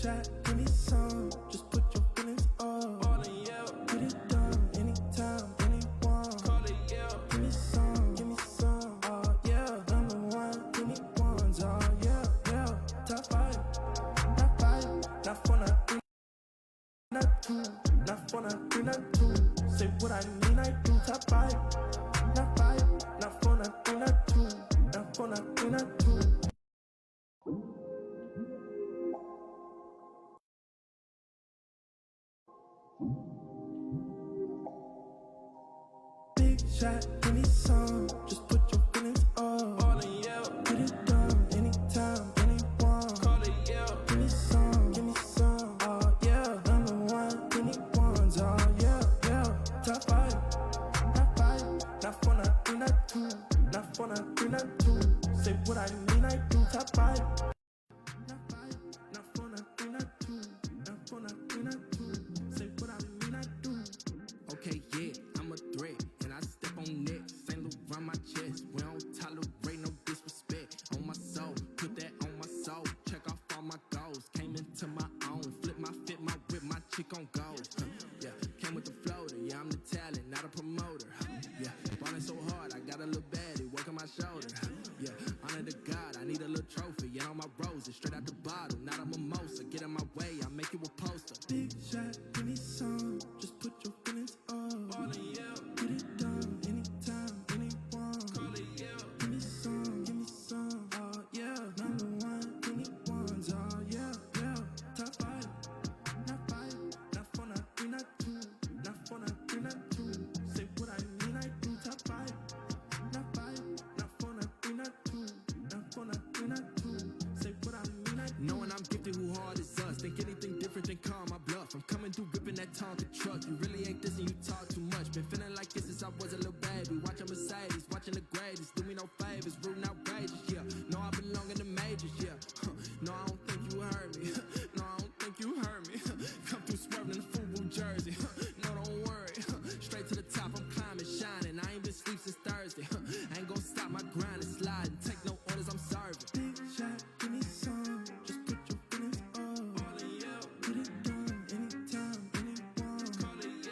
shot, give me some. Just put your feelings up. All in you. Get it done anytime, anyone. Call it yeah. Give me some, give me some. Oh yeah, number one, give me ones. Oh yeah, yeah. Top five, not five, not four, not three, not two, not four, not three, not two. Say what I mean, I do. Top five, not five, not four, not three, not two, not four, not three, not two. Big shot, give me some. Just put your feelings up. All in you. Get it done anytime, anyone. Call it yeah. Give me some, give me some. Oh yeah, number one, give me ones. Oh yeah, yeah. Top five, not five, not four, not three, not two, not four, not three, not two. Say what I mean, I do. Top five, not five, not four, not three, not two, not four, not three, not two. Say what I mean, I do. Okay, yeah, I'm a threat, and I step on necks. St. Laurent my chest. We don't tolerate no disrespect. On my soul, put that on my soul. Check off all my goals. Came into my own. Flip my fit, my whip, my chick on gold. Yeah, came with the floater. Yeah, I'm the talent, not a promoter. Yeah, ballin' so hard, I got a little baddie working my shoulder. Yeah, honor to God, I need a little trophy. And all my roses, straight out the bottle, not a mimosa. Get in my way, I make you a poster. Big shot, give me some. Just put your feelings up. All in you. Get it done anytime, anyone. Call it yeah. Give me some, give me some. Oh yeah, number one, give me ones. Oh yeah, yeah. Top five, not five, not four, not three, not two, not four, not three, not two. Say what I mean, I do. Top five, not five, not four, not three, not two, not four, not three, not two. Say what I mean, I do. Knowing I'm gifted, who hard is us? Think anything different than call my bluff. I'm coming through whipping that Tonka truck. You really ain't this and you talk too much. Been feeling like this since I was a little baby. Watching Mercedes, watching the greatest. Do me no favors, rooting outrageous, yeah. No, I belong in the majors, yeah. No, I don't think you heard me. No, I don't think you heard me. Come through swerving in the FUBU jersey. No, don't worry. Straight to the top, I'm climbing, shining. I ain't been sleep since Thursday. I ain't gonna stop my grind and slide and take no orders, I'm serving. Big shot, give me some. Just put your feelings up. All in you. Get it done anytime, anyone. Call it yeah.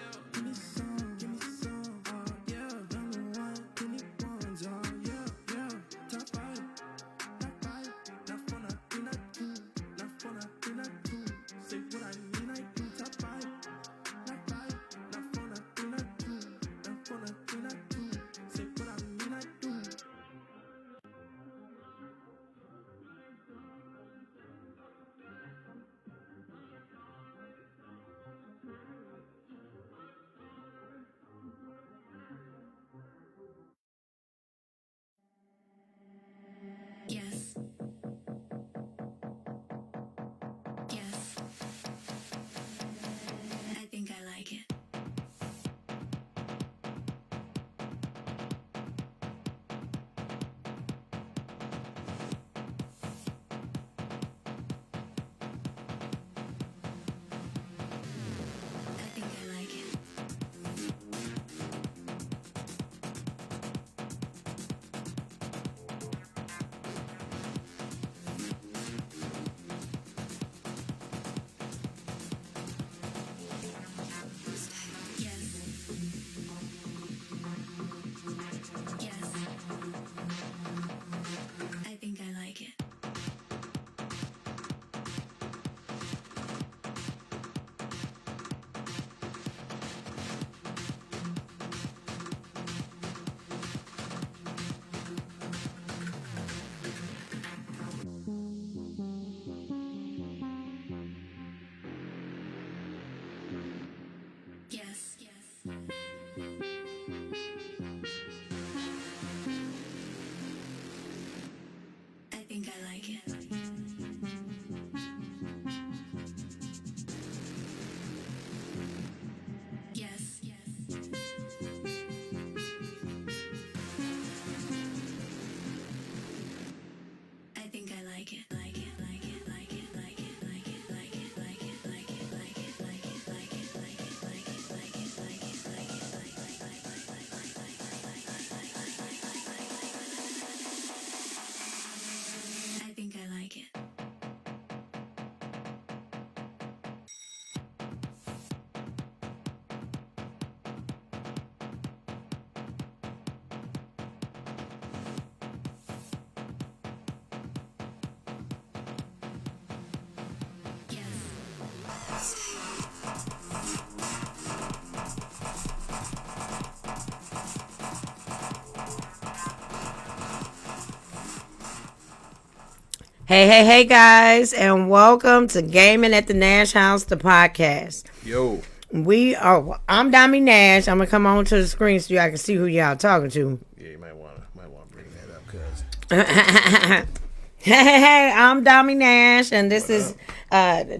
Hey, guys, and welcome to Gaming at the Nash House, the podcast. Yo. I'm Dami Nash. I'm going to come on to the screen so y'all can see who y'all talking to. Yeah, you might want to bring that up, cuz. Hey, I'm Dami Nash, and this is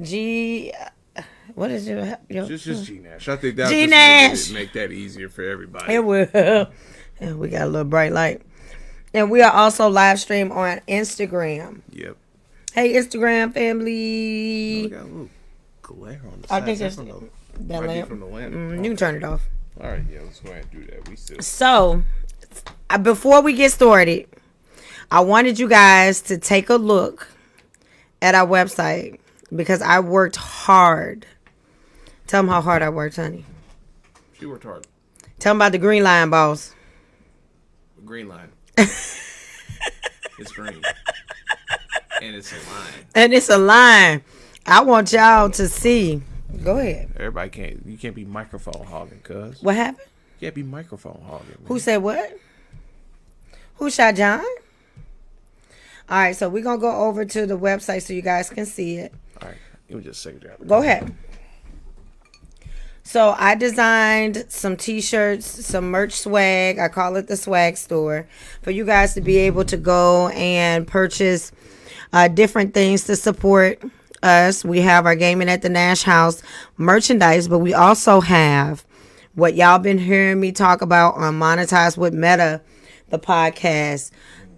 G... What is your Just G Nash. I think that G would Nash. make that easier for everybody. It will. And we got a little bright light. And we are also live stream on Instagram. Yep. Hey, Instagram Oh, family. we got a little glare on the I side. think That's it's from that might be lamp. from the lamp. You can turn it off. All right, yeah, let's go ahead and do that. We still. So, before we get started, I wanted you guys to take a look at our website because I worked hard. Tell them how hard I worked, honey. She worked hard. Tell them about the green line, boss. Green line. It's green. And it's a line. And it's a line. I want y'all to see. Go ahead. You can't be microphone hogging, cuz. What happened? You can't be microphone hogging. Man. Who said what? Who shot John? All right, so we're going to go over to the website so you guys can see it. All right, give me just a second. Go ahead. So I designed some t-shirts, some merch swag. I call it the swag store for you guys to be able to go and purchase different things to support us. We have our Gaming at the Nash House merchandise, but we also have what y'all been hearing me talk about on Monetize with Meta, the podcast.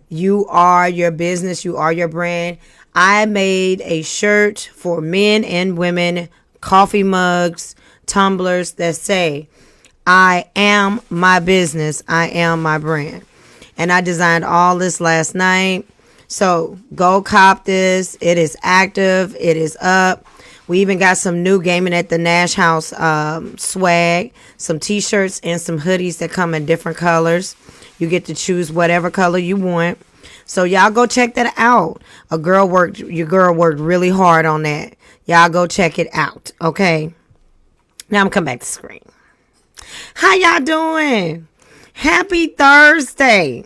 You are your business. You are your brand. I made a shirt for men and women, coffee mugs, tumblers that say, I am my business. I am my brand. And I designed all this last night. So go cop this. It is active. It is up. We even got some new Gaming at the Nash House swag, some t-shirts and some hoodies that come in different colors. You get to choose whatever color you want. So y'all go check that out. Your girl worked really hard on that. Y'all go check it out. Okay. Now I'm coming back to the screen. How y'all doing? Happy Thursday.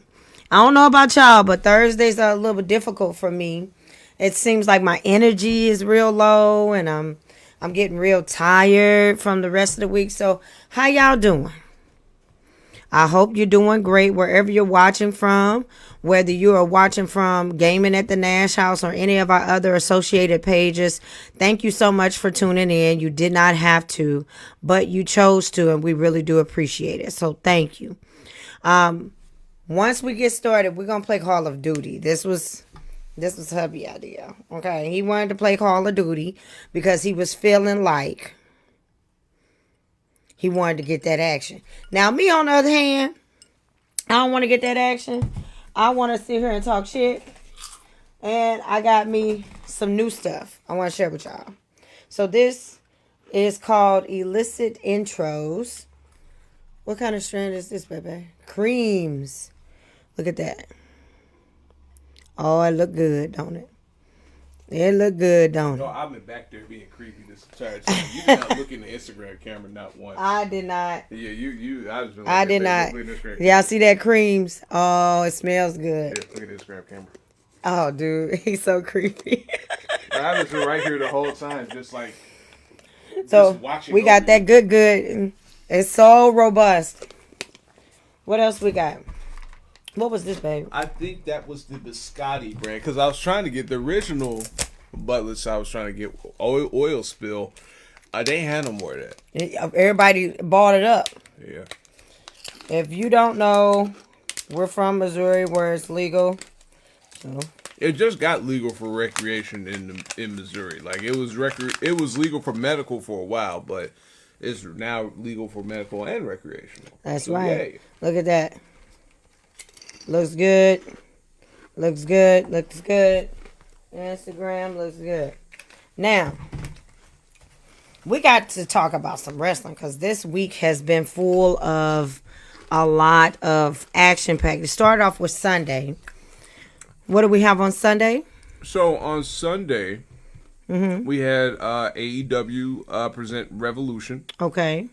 I don't know about y'all, but Thursdays are a little bit difficult for me. It seems like my energy is real low and I'm getting real tired from the rest of the week. So how y'all doing? I hope you're doing great wherever you're watching from, whether you are watching from Gaming at the Nash House or any of our other associated pages. Thank you so much for tuning in. You did not have to, but you chose to, and we really do appreciate it. So thank you. Once we get started, we're going to play Call of Duty. This was hubby idea. Okay. He wanted to play Call of Duty because he was feeling like he wanted to get that action. Now, me, on the other hand, I don't want to get that action. I want to sit here and talk shit. And I got me some new stuff I want to share with y'all. So this is called Illicit Intros. What kind of strand is this, baby? Creams. Look at that. Oh, it look good, don't it? It look good, don't No, it? I've been back there being creepy this entire time. You did not look in the Instagram camera not once. I did not. Yeah, you. I did not. Y'all see that creams? Oh, it smells good. Yeah, look at the Instagram camera. Oh, dude, he's so creepy. I was right here the whole time, just like. So just watching we got over that good. It's so robust. What else we got? What was this, babe? I think that was the Biscotti brand because I was trying to get the original Butlers. I was trying to get oil spill. They ain't had no more of that. Everybody bought it up. Yeah. If you don't know, we're from Missouri where it's legal. So It just got legal for recreation in Missouri. Like it was legal for medical for a while, but it's now legal for medical and recreational. that's So, right. yay. Look at that. Looks good. Looks good. Looks good. Instagram looks good. Now, we got to talk about some wrestling because this week has been full of a lot of action packed. It started off with Sunday. What do we have on Sunday? So on Sunday, We had AEW present Revolution. Okay.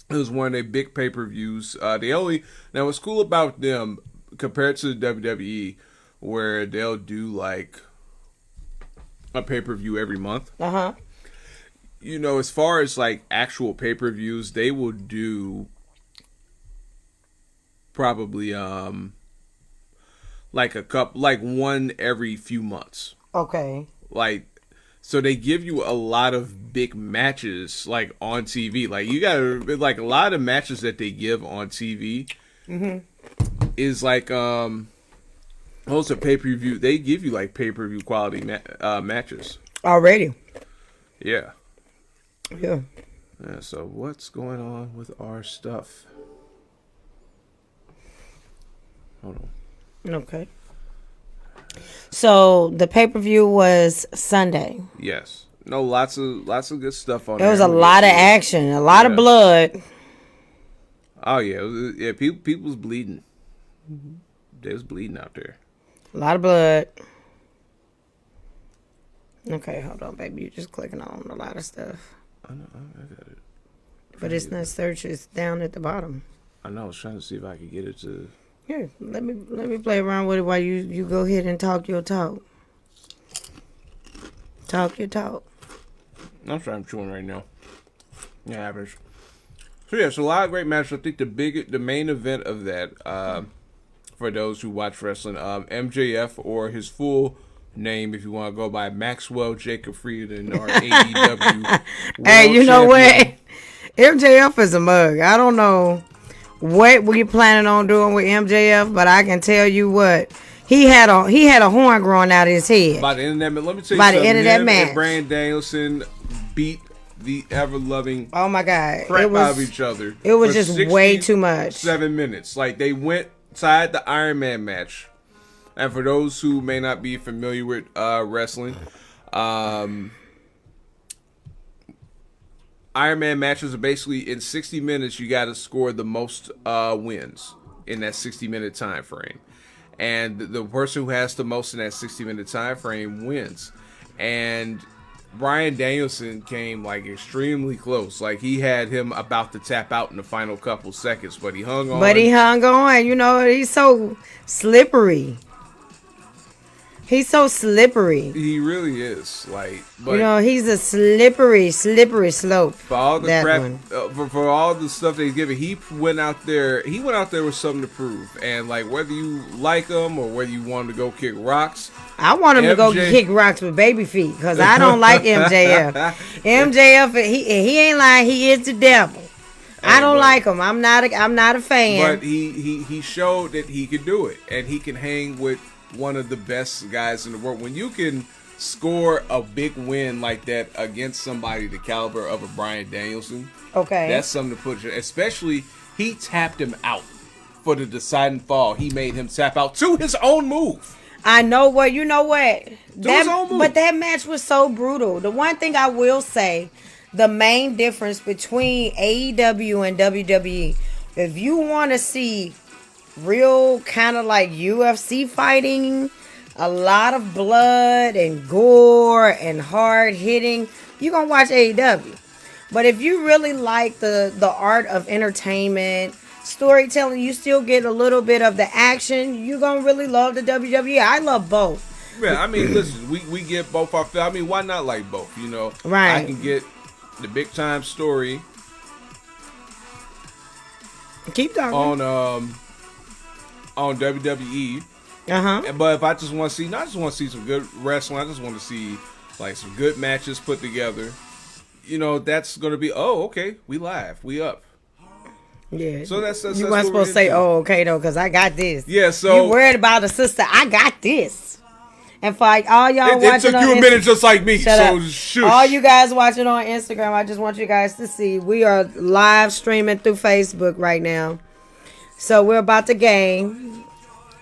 It was one of their big pay-per-views. Now what's cool about them compared to the WWE, where they'll do like a pay-per-view every month. You know, as far as like actual pay-per-views, they will do probably like one every few months. Okay. Like, so they give you a lot of big matches like on TV. Like you gotta like a lot of matches that they give on TV is like also pay-per-view. They give you like pay-per-view quality matches Already. Yeah. Yeah. So what's going on with our stuff? Hold on. Okay. So the pay-per-view was Sunday. Yes. No, lots of good stuff on There there. was a lot of action, a lot of blood. Oh yeah, people's bleeding. They was bleeding out there. A lot of blood. Okay, hold on, baby. You're just clicking on a lot of stuff. I know, I got it. But it's not search. It's down at the bottom. I know. I was trying to see if I could get it to. Here, let me play around with it while you go ahead and talk your talk. Talk your talk. I'm sorry, I'm chewing right now. Yeah, average. So yeah, so a lot of great matches. I think the main event of that, for those who watch wrestling, MJF, or his full name, if you want to go by Maxwell Jacob Frieden, or AEW. Hey, you know what? MJF is a mug. I don't know what we planning on doing with MJF, but I can tell you what. He had a horn growing out of his head. By the end of that, let me tell you by the something. end of that Him match, and Bryan Danielson beat the ever-loving oh my god, crap out of each other. It was just way too much. 7 minutes. Like, they went tied the Iron Man match. And for those who may not be familiar with wrestling, Iron Man matches are basically in 60 minutes. You got to score the most wins in that 60-minute time frame, and the person who has the most in that 60-minute time frame wins. And Bryan Danielson came like extremely close. Like, he had him about to tap out in the final couple seconds, but he hung on. You know, he's so slippery. He's so slippery. He really is. Like, but you know, he's a slippery slope. For all the crap, for all the stuff that he's given, he went out there with something to prove. And like, whether you like him or whether you want him to go kick rocks, I want him to go kick rocks with baby feet, because I don't like MJF. MJF, he ain't lying. He is the devil. I don't like him. I'm not a fan. But he showed that he could do it, and he can hang with one of the best guys in the world. When you can score a big win like that against somebody the caliber of a Bryan Danielson, okay, that's something to put you. Especially, he tapped him out for the deciding fall. He made him tap out to his own move. I know what you know what. His own move. But that match was so brutal. The one thing I will say, the main difference between AEW and WWE, if you want to see real kind of like UFC fighting, a lot of blood and gore and hard hitting, you're gonna watch AEW. But if you really like the art of entertainment, storytelling, you still get a little bit of the action, you're gonna really love the WWE. I love both. Yeah, I mean, listen, we get both our. I mean, why not like both? You know, right? I can get the big time story. Keep talking on WWE. But if I just want to see, not just want to see some good wrestling, I just want to see like some good matches put together. You know, that's gonna be okay. We live, we up. Yeah. So that's you weren't supposed to say, okay though, because I got this. Yeah. So you worried about a sister? I got this. And for like all y'all watching, it took you a minute just like me. So shush. All you guys watching on Instagram, I just want you guys to see we are live streaming through Facebook right now. So we're about to game.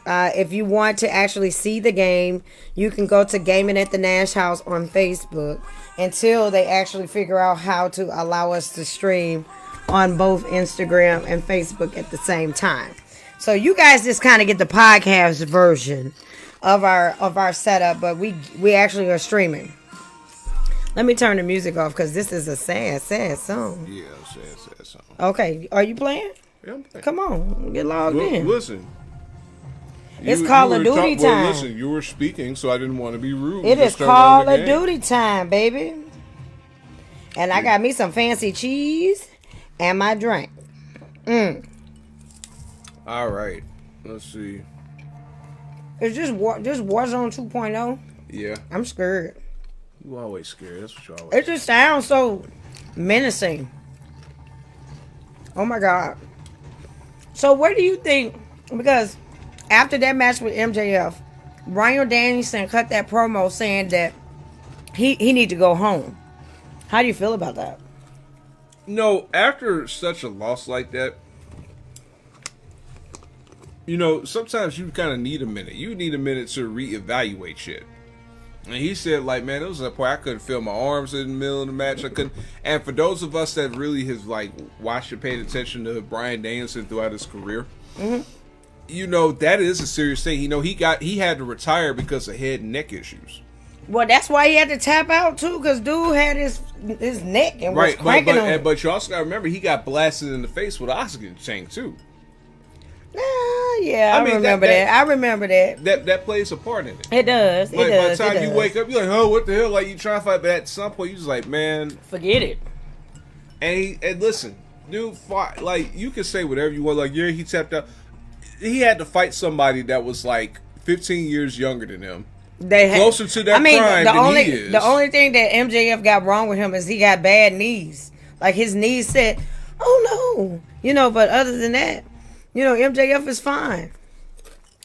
If you want to actually see the game, you can go to Gaming at the Nash House on Facebook until they actually figure out how to allow us to stream on both Instagram and Facebook at the same time. So you guys just kind of get the podcast version of our setup, but we actually are streaming. Let me turn the music off because this is a sad, sad song. Yeah, sad song. Okay, are you playing? Yeah, I'm playing. Come on, get logged in. Listen. It's Call of Duty time. Well, listen, you were speaking, so I didn't want to be rude. It is Call of Duty time, baby. And I got me some fancy cheese and my drink. All right. Let's see. Is this Warzone 2.0? Yeah. I'm scared. You always scared. That's what you always. It just sounds so menacing. Oh my God. So where do you think, because after that match with MJF, Bryan Danielson cut that promo saying that he need to go home. How do you feel about that? No, after such a loss like that, sometimes you kind of need a minute. You need a minute to reevaluate shit. And he said, like, man, it was a point I couldn't feel my arms in the middle of the match. I couldn't. And for those of us that really has like watched and paid attention to Bryan Danielson throughout his career, that is a serious thing. He had to retire because of head and neck issues. Well, that's why he had to tap out too, because dude had his neck and was cranking on it. But you also got to remember he got blasted in the face with an oxygen tank too. Yeah, I remember that. I remember that. That plays a part in it. It does. Like, by the time you wake up, you're like, oh, what the hell? Like, you trying to fight, but at some point, you're just like, man. Forget it. And listen, dude, fought, like, you can say whatever you want. Like, yeah, he tapped out. He had to fight somebody that was, like, 15 years younger than him. Closer to that prime than he is. The only thing that MJF got wrong with him is he got bad knees. Like, his knees said, oh, no. But other than that, MJF is fine.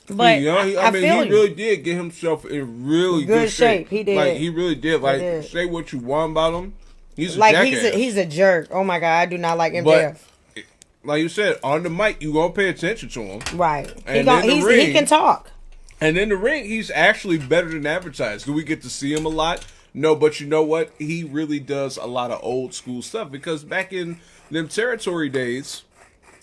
But he really did get himself in really good shape. He did. Like, he really did. Like, say what you want about him. He's a jackass. He's a jerk. Oh my God, I do not like MJF. But, like you said, on the mic, you gonna pay attention to him. Right. And he can talk. And in the ring, he's actually better than advertised. Do we get to see him a lot? No, but you know what? He really does a lot of old school stuff. Because back in them territory days,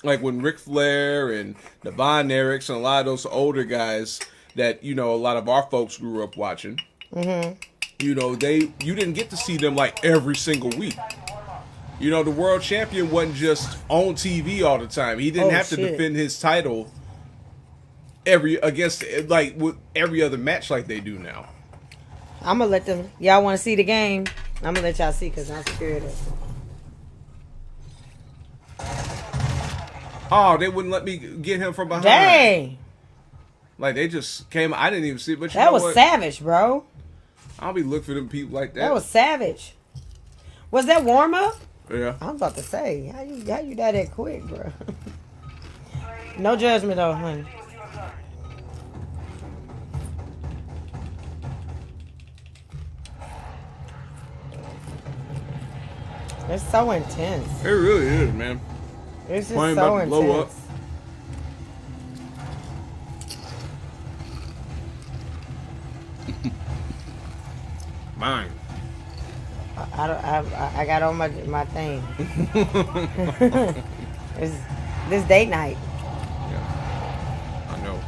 like when Ric Flair and the Von Erichs and a lot of those older guys that, a lot of our folks grew up watching, you didn't get to see them like every single week. The world champion wasn't just on TV all the time. He didn't have to defend his title against with every other match like they do now. I'm gonna let them. Y'all want to see the game? I'm gonna let y'all see because I'm scared of it. Oh, they wouldn't let me get him from behind. Dang! Like they just came. I didn't even see it. But that was savage, bro. I'll be looking for them people like that. That was savage. Was that warm up? Yeah. I was about to say, how you that quick, bro? No judgment though, honey. It's so intense. It really is, man. It's just so intense. Blow up. Mine. I got on my thing. It's this date night. Yeah, I know.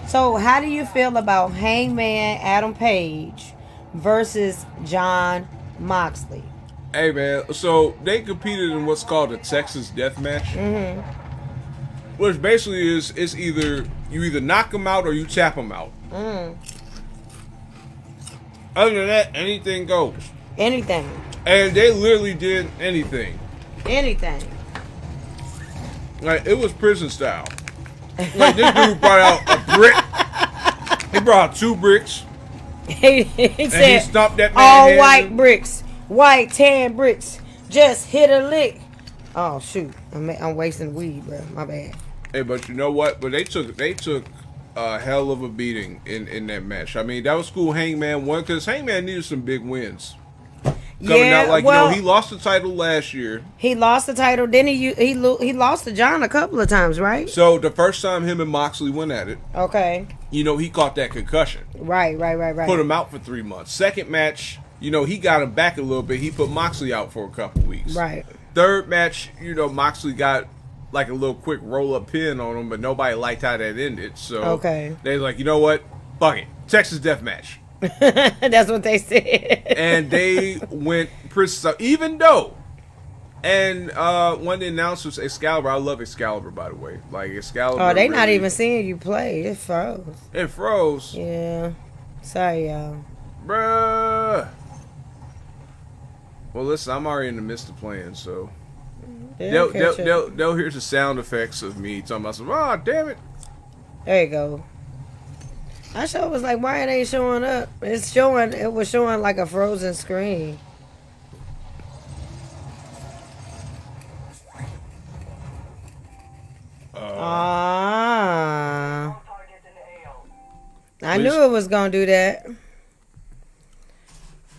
So, how do you feel about Hangman Adam Page versus Jon Moxley? Hey man, so they competed in what's called a Texas Death Match, which basically is it's either you knock them out or you tap them out. Other than that, anything goes. Anything. And they literally did anything. Anything. Like it was prison style. Like this dude brought out a brick. He brought out 2 bricks. He said, he stomped that man all white bricks. White tan bricks, just hit a lick. Oh shoot, I'm wasting weed, bro. My bad. Hey, but you know what? But they took a hell of a beating in that match. I mean, that was cool. Hangman won because Hangman needed some big wins. Coming out like he lost the title last year. He lost the title. Then he lost to John a couple of times, right? So the first time him and Moxley went at it, okay. He caught that concussion. Right. Put him out for 3 months. Second match. He got him back a little bit. He put Moxley out for a couple weeks. Right. Third match, Moxley got like a little quick roll-up pin on him, but nobody liked how that ended. So they're like, you know what? Fuck it. Texas Death Match. That's what they said. And they went even though. And one of the announcers, Excalibur, I love Excalibur, by the way. Like, Excalibur. Oh, they not even seeing you play. It froze. It froze. Yeah. Sorry, y'all. Bruh. Well, listen, I'm already in the midst of playing, so. They'll hear the sound effects of me talking about, oh, damn it. There you go. I sure was like, why it ain't showing up? It was showing like a frozen screen. I knew it was gonna do that.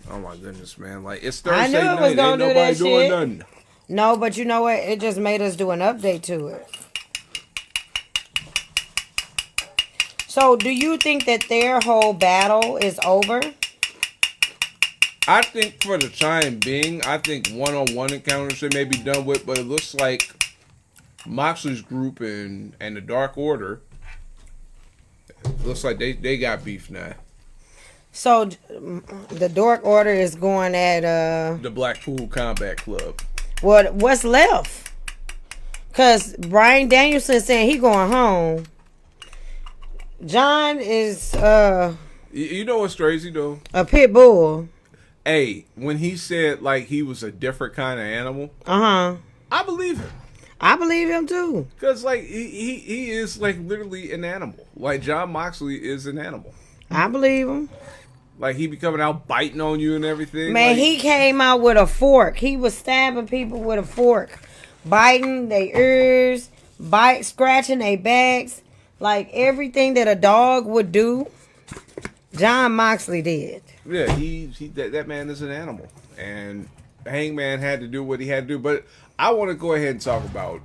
Oh my goodness, man! Like, it's Thursday I knew it night. was gonna Ain't do nobody that doing shit. nothing. No, but you know what? It just made us do an update to it. So, do you think that their whole battle is over? I think for the time being, I think one-on-one encounters may be done with, but it looks like Moxley's group and the Dark Order, looks like they got beef now. So, the Dark Order is going at the Blackpool Combat Club. What's left? Because Bryan Danielson saying he going home. John is You know what's crazy though? a pit bull. Hey, when he said like he was a different kind of animal, I believe him. I believe him too. Cause like he is like literally an animal. Like John Moxley is an animal. I believe him. Like he be coming out biting on you and everything. Man, like, he came out with a fork. He was stabbing people with a fork, biting their ears, scratching their backs, like everything that a dog would do. John Moxley did. Yeah, that man is an animal, and Hangman had to do what he had to do. But I want to go ahead and talk about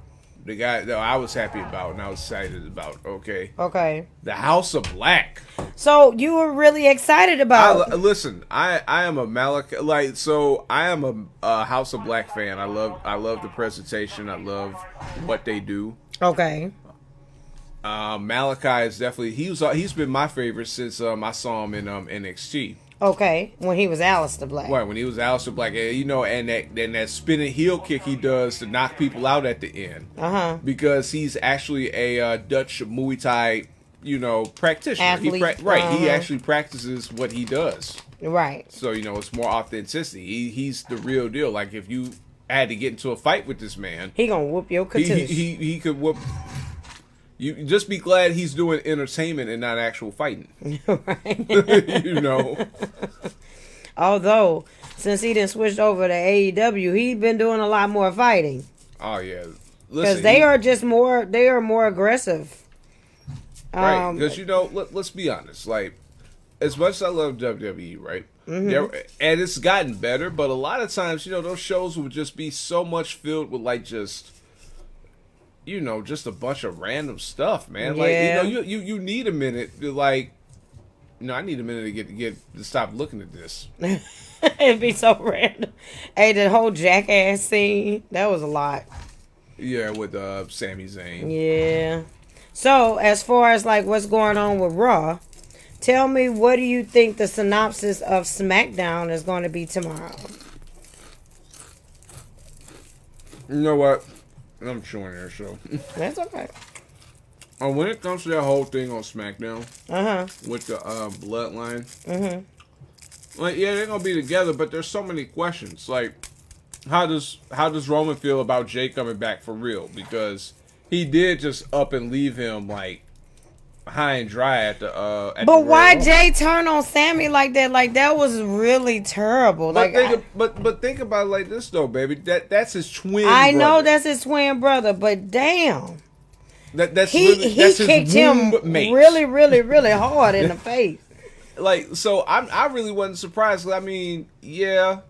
the guy that I was happy about and I was excited about. Okay. The House of Black. So you were really excited about? Listen, I am a I am a House of Black fan. I love the presentation. I love what they do. Okay. Malachi is definitely he's been my favorite since I saw him in NXT. Okay, when he was Aleister Black. Right, when he was Aleister Black, you know, and that spinning heel kick he does to knock people out at the end. Because he's actually a Dutch Muay Thai, you know, practitioner. Athlete. He actually practices what he does. Right. So, you know, it's more authenticity. He's the real deal. Like, if you had to get into a fight with this man, he gonna whoop your katush. He could whoop. You just be glad he's doing entertainment and not actual fighting. Right. You know. Although, since he done switched over to AEW, he's been doing a lot more fighting. Oh yeah, because they are more aggressive. Right, because you know, let's be honest. Like, as much as I love WWE, right, and it's gotten better, but a lot of times, you know, those shows would just be so much filled with like just. You know, just a bunch of random stuff, man. Like, you know, you need a minute to like, you know, I need a minute to get to stop looking at this. It'd be so random. Hey, the whole Jackass scene, that was a lot. Yeah, with Sami Zayn. Yeah. So, as far as like what's going on with Raw, tell me, what do you think the synopsis of SmackDown is going to be tomorrow? You know what? I'm showing there, so. That's okay. When it comes to that whole thing on SmackDown, with the Bloodline, like, yeah, they're gonna be together, but there's so many questions. Like, how does Roman feel about Jay coming back for real? Because he did just up and leave him like high and dry at the. But why Jay turn on Sammy like that? Like, that was really terrible. But like, think about it like this though, baby. That's his twin. I know brother. that's his twin brother, but damn, that's he kicked him really, really, really hard in the face. Like, so I really wasn't surprised. I mean, yeah,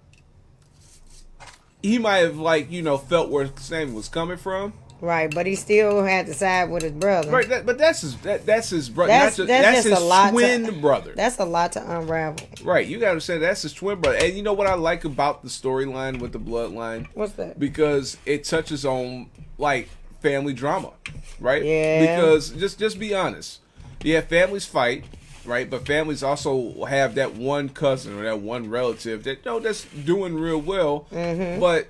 he might have like, you know, felt where Sammy was coming from. Right, but he still had to side with his brother. Right, but that's his brother. That's his twin brother. That's a lot to unravel. Right, you got to say that's his twin brother. And you know what I like about the storyline with the Bloodline? What's that? Because it touches on like family drama, right? Yeah. Because just be honest, yeah, families fight, right? But families also have that one cousin or that one relative that that's doing real well. But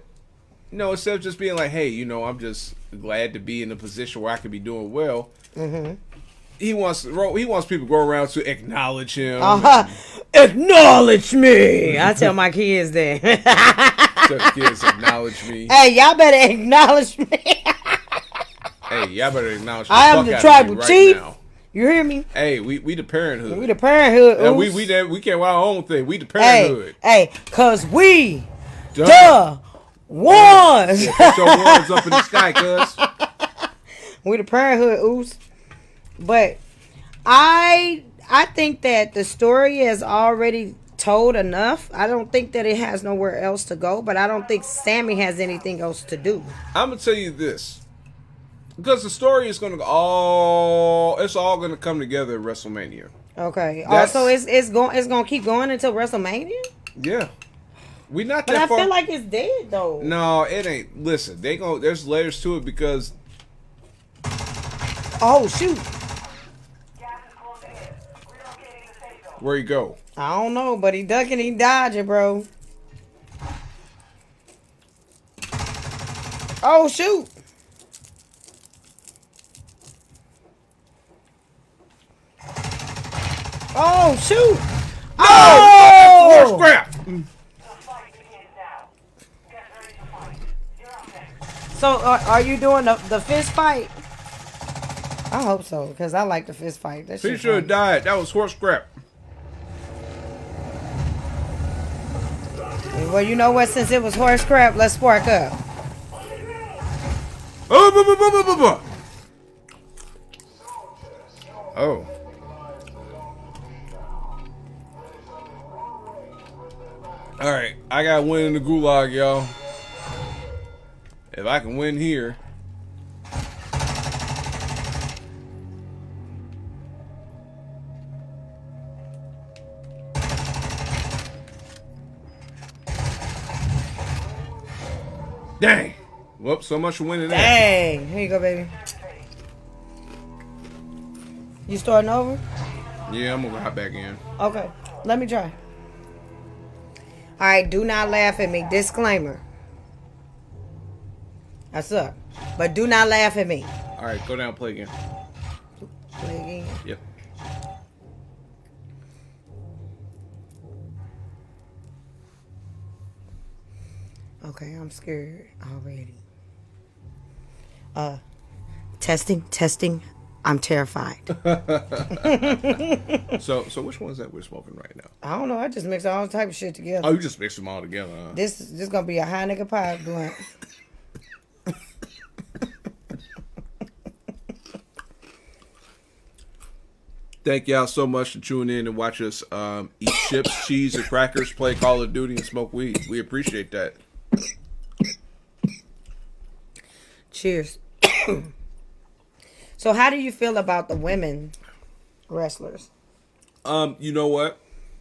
instead of just being like, hey, I'm just glad to be in a position where I can be doing well. He wants people to go around to acknowledge him. Acknowledge me. I tell my kids that. Tell the kids acknowledge me. Hey, y'all better acknowledge me. Hey, y'all better acknowledge me. I am the tribal chief. Now. You hear me? Hey, we the parenthood. We the parenthood. We can't want our own thing. We the parenthood. Hey, cause we the ones. Put your ones up in the sky, cuz. We the parenthood, ooze. But I think that the story is already told enough. I don't think that it has nowhere else to go, but I don't think Sammy has anything else to do. I'm gonna tell you this. Because the story is gonna all gonna come together at WrestleMania. Okay. Also, it's gonna keep going until WrestleMania? Yeah. We not that far. But I feel like it's dead though. No, it ain't. Listen, there's layers to it because oh shoot. Where he go? I don't know, but he ducking, he dodging, bro. Oh shoot. Oh shoot. No! Oh! Scrap. So are you doing the fist fight? I hope so, because I like the fist fight. He should have died. That was horse crap. Well, you know what? Since it was horse crap, let's spark up. Oh. All right, I got to win in the gulag, y'all. If I can win here. Dang. Whoops, so much for winning that. Dang. Here you go, baby. You starting over? Yeah, I'm going to hop back in. Okay. Let me try. All right, do not laugh at me. Disclaimer. I suck. But do not laugh at me. All right, go down, play again. Play again? Yep. Okay, I'm scared already. Testing. I'm terrified. So which one is that we're smoking right now? I don't know. I just mix all type of shit together. Oh, you just mix them all together, huh? This gonna be a high nigga pie blunt. Thank y'all so much for tuning in and watch us eat chips, cheese, and crackers, play Call of Duty, and smoke weed. We appreciate that. Cheers. So how do you feel about the women wrestlers? You know what?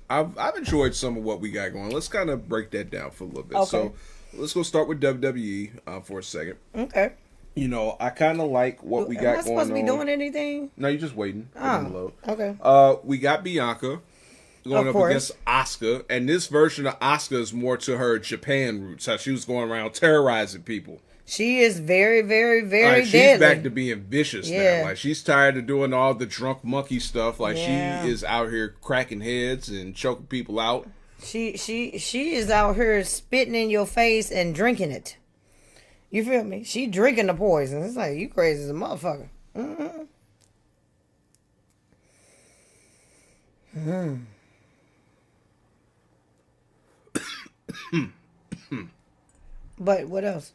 I've enjoyed some of what we got going. Let's kind of break that down for a little bit. Okay. So let's go start with WWE for a second. Okay. You know, I kind of like what we got going on. Am I supposed to be doing anything? No, you're just waiting. Oh, okay. We got Bianca going up against Asuka, and this version of Asuka is more to her Japan roots, how she was going around terrorizing people. She is very, very, very she's deadly. Back to being vicious now. Like, she's tired of doing all the drunk monkey stuff. Like, she is out here cracking heads and choking people out. She is out here spitting in your face and drinking it. You feel me? She drinking the poison. It's like, you crazy as a motherfucker. But what else?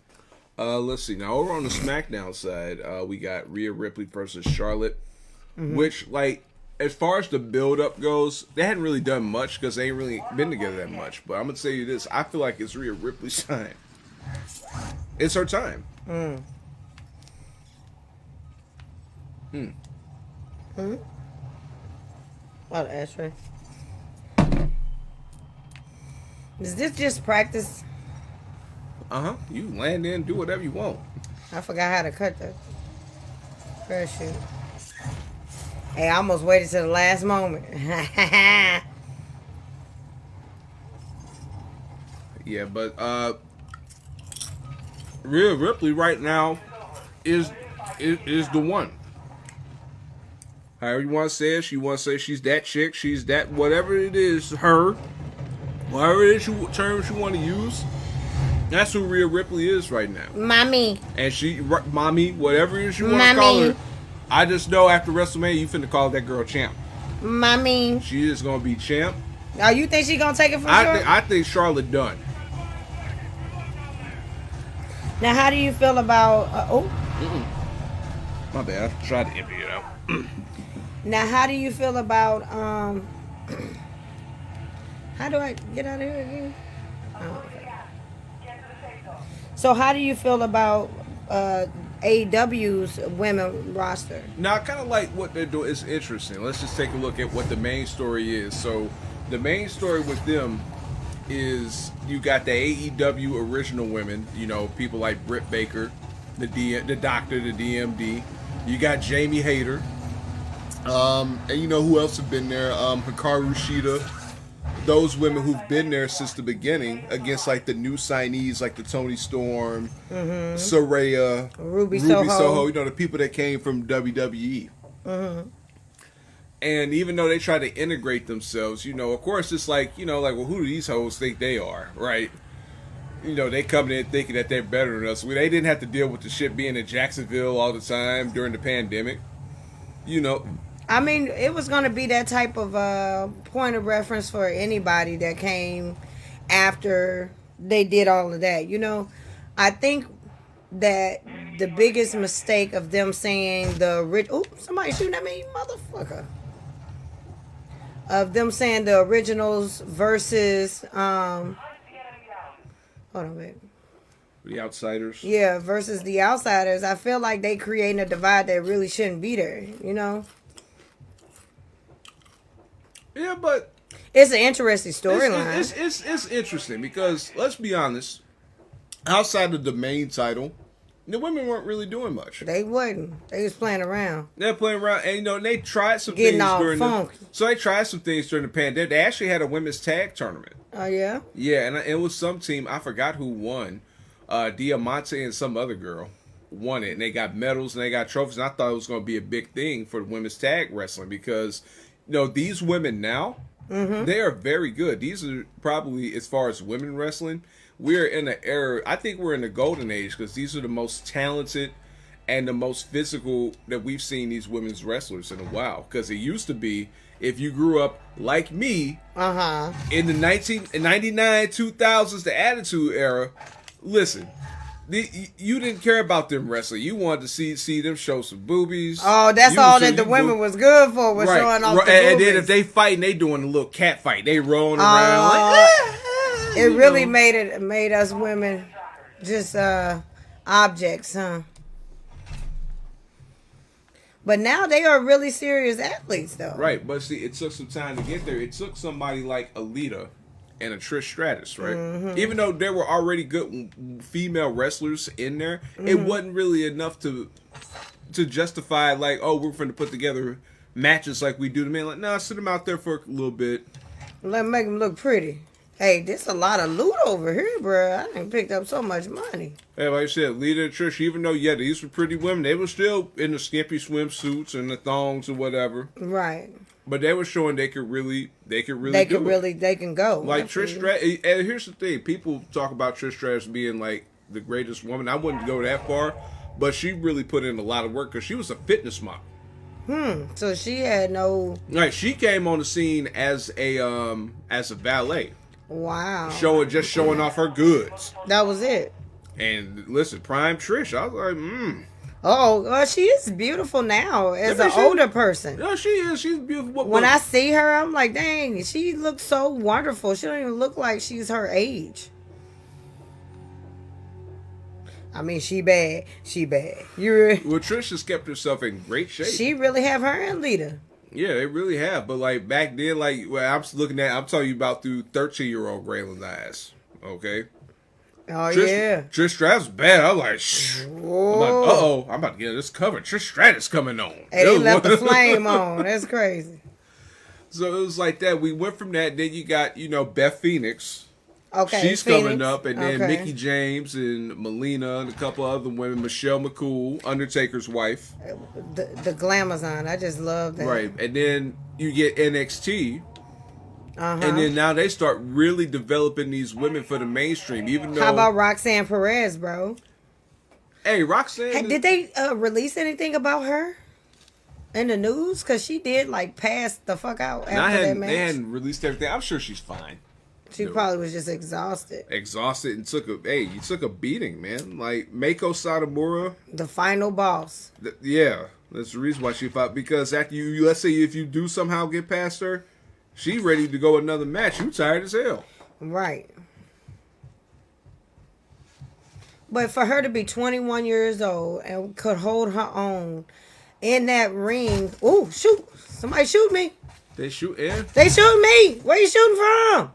Let's see. Now, over on the SmackDown side, we got Rhea Ripley versus Charlotte, which, like, as far as the build-up goes, they hadn't really done much because they ain't really been together that much. But I'm going to tell you this. I feel like it's Rhea Ripley's time. It's her time. Oh, Ashtray. Is this just practice? You land in, do whatever you want. I forgot how to cut the parachute. Hey, I almost waited to the last moment. Yeah, but Rhea Ripley right now is the one. However you want to say it, you want to say she's that chick, she's that whatever it is, her, whatever it is terms you want to use. That's who Rhea Ripley is right now. Mommy. And mommy, whatever it is you want to call her. I just know after WrestleMania, you finna call that girl champ. Mommy. She is gonna be champ. Oh, you think she gonna take it from Charlotte? I think Charlotte done. Now, how do you feel about? My bad. I tried to empty it out. Now, how do you feel about? How do I get out of here again? Oh, okay. So, how do you feel about AEW's women roster? Now, I kind of like what they're doing. It's interesting. Let's just take a look at what the main story is. So, the main story with them is you got the AEW original women. You know, people like Britt Baker, the Doctor, the DMD. You got Jamie Hayter. And you know who else have been there? Hikaru Shida. Those women who've been there since the beginning against like the new signees like the Toni Storm, Saraya, Ruby Soho. You know, the people that came from WWE. And even though they try to integrate themselves, you know, of course it's like, you know, like, well, who do these hoes think they are, right? You know, they come in thinking that they're better than us. They didn't have to deal with the shit being in Jacksonville all the time during the pandemic. You know. I mean, it was going to be that type of point of reference for anybody that came after they did all of that. You know, I think that the biggest mistake of them saying somebody shooting at me, motherfucker. Of them saying the originals versus, hold on, babe. The outsiders. Yeah, versus the outsiders. I feel like they creating a divide that really shouldn't be there, you know? Yeah, but it's an interesting storyline. It's interesting because let's be honest, outside of the main title, the women weren't really doing much. They wasn't. They was playing around. They're playing around, and you know they tried some Getting things all during funky. So they tried some things during the pandemic. They actually had a women's tag tournament. Oh yeah. Yeah, and it was some team. I forgot who won. Diamante and some other girl won it, and they got medals and they got trophies. And I thought it was going to be a big thing for women's tag wrestling because, you know, these women now they are very good. These are probably, as far as women wrestling, we're in an era. I think we're in the golden age because these are the most talented and the most physical that we've seen these women's wrestlers in a while. Because it used to be, if you grew up like me in the 1999, 2000s, the Attitude Era, listen, you didn't care about them wrestling. You wanted to see them show some boobies. Oh, that's all that the women was good for, was showing off the boobies. And then if they fighting, they doing a little cat fight. They rolling around like, it really made us women just objects, huh? But now they are really serious athletes, though. Right, but see, it took some time to get there. It took somebody like Alita and a Trish Stratus, right? Even though there were already good female wrestlers in there, it wasn't really enough to justify, like, oh, we're going to put together matches like we do to men. Like, nah, sit them out there for a little bit. Let make them look pretty. Hey, this a lot of loot over here, bro. I done picked up so much money. Hey, like I said, Lita and Trish, even though, yeah, these were pretty women, they were still in the skimpy swimsuits and the thongs or whatever. Right. But they were showing they can go. Like absolutely. Trish Stratus, and here's the thing. People talk about Trish Stratus being like the greatest woman. I wouldn't go that far, but she really put in a lot of work because she was a fitness model. So she had no... Right, she came on the scene as a valet. Wow. Showing off her goods. That was it. And listen, prime Trish, I was like, Oh, well, she is beautiful now as an older person. No, she is. She's beautiful. When I see her, I'm like, dang, she looks so wonderful. She don't even look like she's her age. I mean, she bad. She bad. Well, Trish has kept herself in great shape. She really have her and Lita. Yeah, they really have. But like back then, like I'm telling you about through 13-year-old Graylin's eyes. Okay. Oh, yeah. Trish Stratus bad. I'm like, shh. I'm about to get this covered. Trish Stratus coming on. Hey, they left the flame on. That's crazy. So it was like that. We went from that. Then you got, Beth Phoenix. Okay, She's Phoenix. coming up. And then Okay. Mickey James and Melina and a couple other women. Michelle McCool, Undertaker's wife. The Glamazon. I just love that. Right. And then you get NXT. Uh-huh. And then now they start really developing these women for the mainstream. Even though, How about Roxanne Perez, bro? hey, Roxanne, Hey, did they release anything about her in the news? Because she did like pass the fuck out after that match. they hadn't released everything. I'm sure she's fine. She probably was just exhausted. Exhausted and you took a beating, man. Like Mako Satomura. The final boss. Yeah, that's the reason why she fought. Because after you, let's say if you do somehow get past her, she's ready to go another match. You tired as hell. Right. But for her to be 21 years old and could hold her own in that ring. Ooh, shoot. Somebody shoot me. They shoot in. They shooting me. Where you shooting from?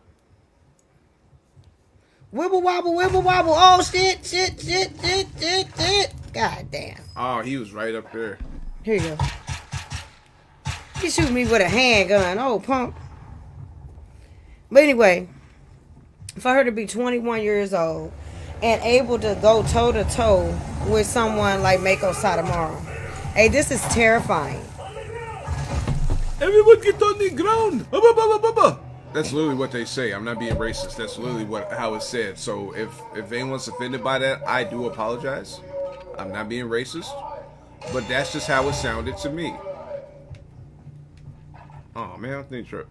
Wibble wobble, wibble wobble. Oh, shit. God damn. Oh, he was right up there. Here you go. He shooting me with a handgun. Oh, punk. But anyway, for her to be 21 years old and able to go toe-to-toe with someone like Mako Satomura. Hey, this is terrifying. Everyone get on the ground. That's literally what they say. I'm not being racist. That's literally how it's said. So if anyone's offended by that, I do apologize. I'm not being racist. But that's just how it sounded to me. Oh, man, I think trip.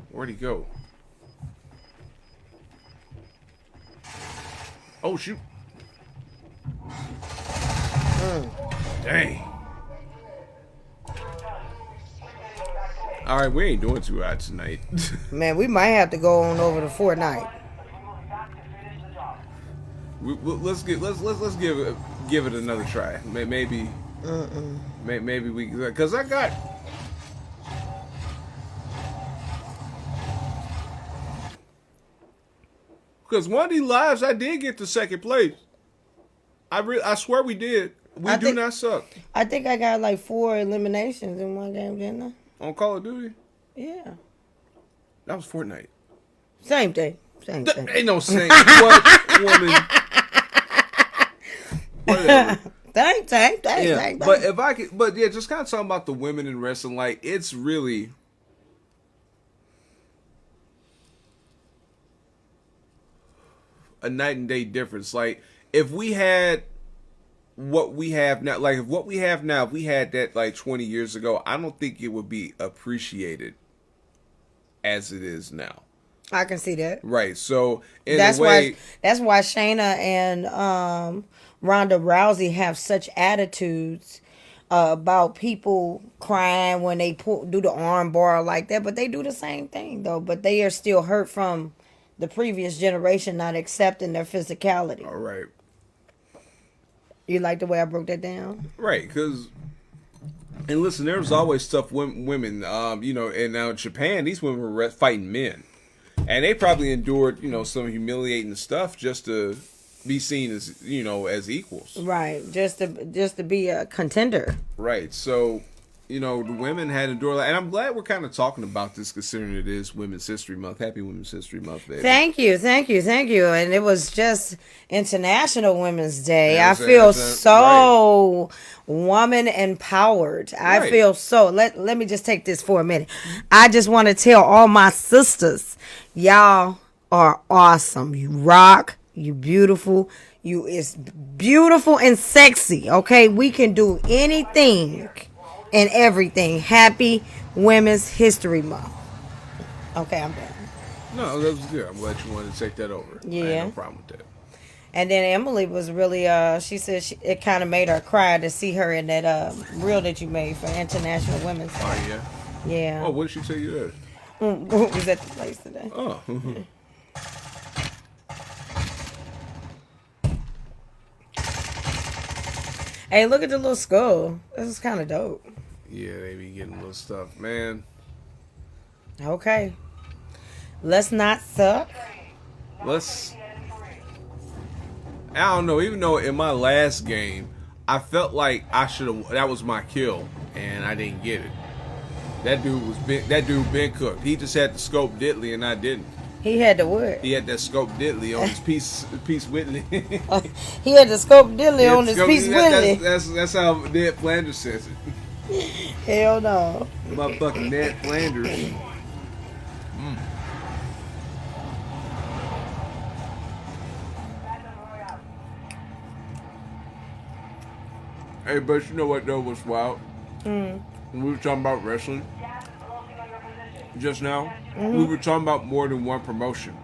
Where'd he go? Oh, shoot. Dang. All right, we ain't doing too hot tonight. Man, we might have to go on over to Fortnite. Let's give it another try. Maybe we, because I got. Because one of these lives, I did get to second place. I swear we did. We do not suck. I think I got like 4 eliminations in one game, didn't I? On Call of Duty? Yeah. That was Fortnite. Same thing. Same thing. Ain't no saying. What woman? Whatever. Same. But if I could, just kind of talking about the women in wrestling, like, it's really. A night and day difference. Like, if we had what we have now, if we had that like 20 years ago, I don't think it would be appreciated as it is now. I can see that. Right. So that's why Shayna and Ronda Rousey have such attitudes about people crying when they do the arm bar like that, but they do the same thing though. But they are still hurt from the previous generation not accepting their physicality. All right. You like the way I broke that down? Right, because, and listen, there was always tough women, and now in Japan, these women were fighting men. And they probably endured, some humiliating stuff just to be seen as, as equals. Right, just to be a contender. Right, so, the women had endured, and I'm glad we're kind of talking about this considering it is Women's History Month. Happy Women's History Month, baby. Thank you. And it was just International Women's Day. Yeah, I feel so woman empowered. Right. I feel so. Let me just take this for a minute. I just want to tell all my sisters, y'all are awesome. You rock. You beautiful. You is beautiful and sexy. Okay, we can do anything and everything. Happy Women's History Month. Okay, I'm done. No, that was good. I'm glad you wanted to take that over. Yeah. I had no problem with that. And then Emily was really, she said it kind of made her cry to see her in that reel that you made for International Women's Day. Oh, yeah? Yeah. Oh, what did she tell you there? We was at the place today. Oh. Hey, look at the little skull. This is kind of dope. Yeah, they be getting little stuff, man. Okay. Let's not suck. Let's. I don't know. Even though in my last game, I felt like I should have. That was my kill, and I didn't get it. That dude been cooked. He just had to scope Diddley, and I didn't. He had to what? He had that scope Diddley on his piece Whitley. He had to scope Dilly on his piece Whitley. That's how Ned Flanders says it. Hell no. Motherfucking Ned Flanders. Hey, but you know what though was wild? When we were talking about wrestling just now, we were talking about more than one promotion.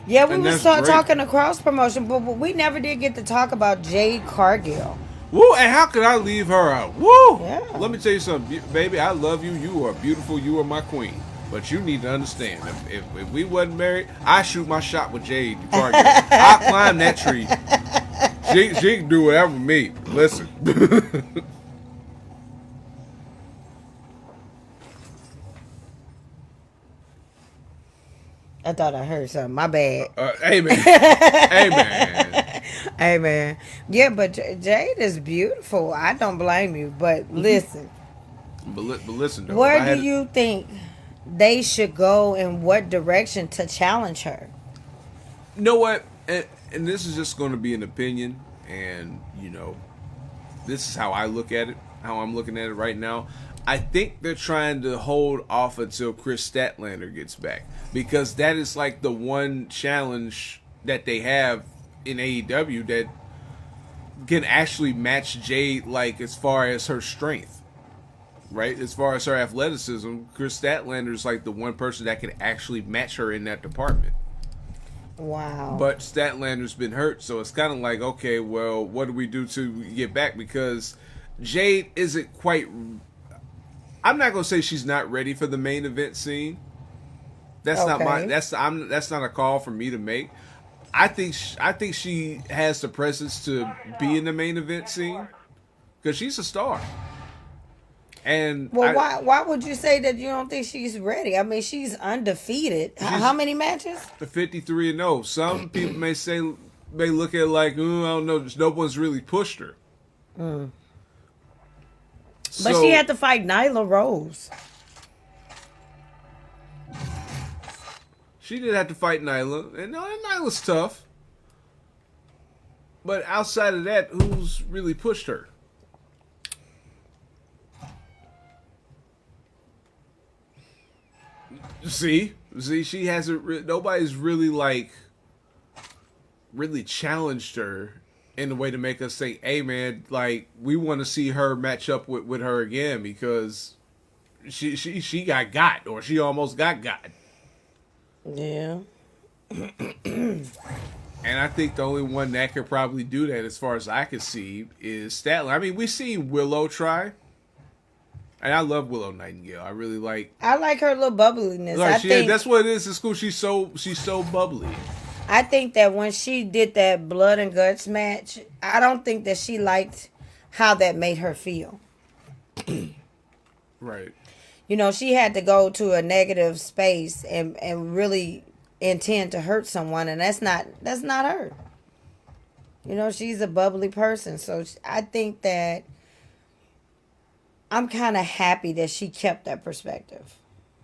Yeah, we And was that's great. talking across promotion, but we never did get to talk about Jade Cargill. Woo! And how could I leave her out? Woo! Yeah. Let me tell you something, baby. I love you. You are beautiful. You are my queen. But you need to understand, if we wasn't married, I shoot my shot with Jade Cargill. I climb that tree. She can do whatever with me. Listen. I thought I heard something. My bad. Amen. Amen. Hey, man. Yeah, but Jade is beautiful. I don't blame you. But listen, But listen, though. where do you think they should go in what direction to challenge her? You know what? And this is just going to be an opinion. And, this is how I look at it. How I'm looking at it right now. I think they're trying to hold off until Chris Statlander gets back. Because that is like the one challenge that they have in AEW that can actually match Jade, like, as far as her strength. Right? As far as her athleticism, Chris Statlander is like the one person that can actually match her in that department. Wow. But Statlander's been hurt, so it's kind of like, okay, well, what do we do to get back? Because Jade isn't quite... I'm not gonna say she's not ready for the main event scene. That's not my. That's not a call for me to make. I think she has the presence to be in the main event scene because she's a star. And why would you say that you don't think she's ready? I mean, she's undefeated. How many matches? 53-0. Some people may look at it like, I don't know, no one's really pushed her. But she had to fight Nyla Rose. She did have to fight Nyla, and Nyla's tough. But outside of that, who's really pushed her? See, she hasn't. Nobody's really really challenged her in a way to make us think, hey man, like we want to see her match up with her again because she got or she almost got. Yeah. And I think the only one that could probably do that, as far as I can see, is Statler. I mean, we've seen Willow try. And I love Willow Nightingale. I like her little bubbliness. That's what it is. It's cool. She's so bubbly. I think that when she did that blood and guts match, I don't think that she liked how that made her feel. Right. She had to go to a negative space and really intend to hurt someone, and that's not her. She's a bubbly person, so I think that I'm kind of happy that she kept that perspective.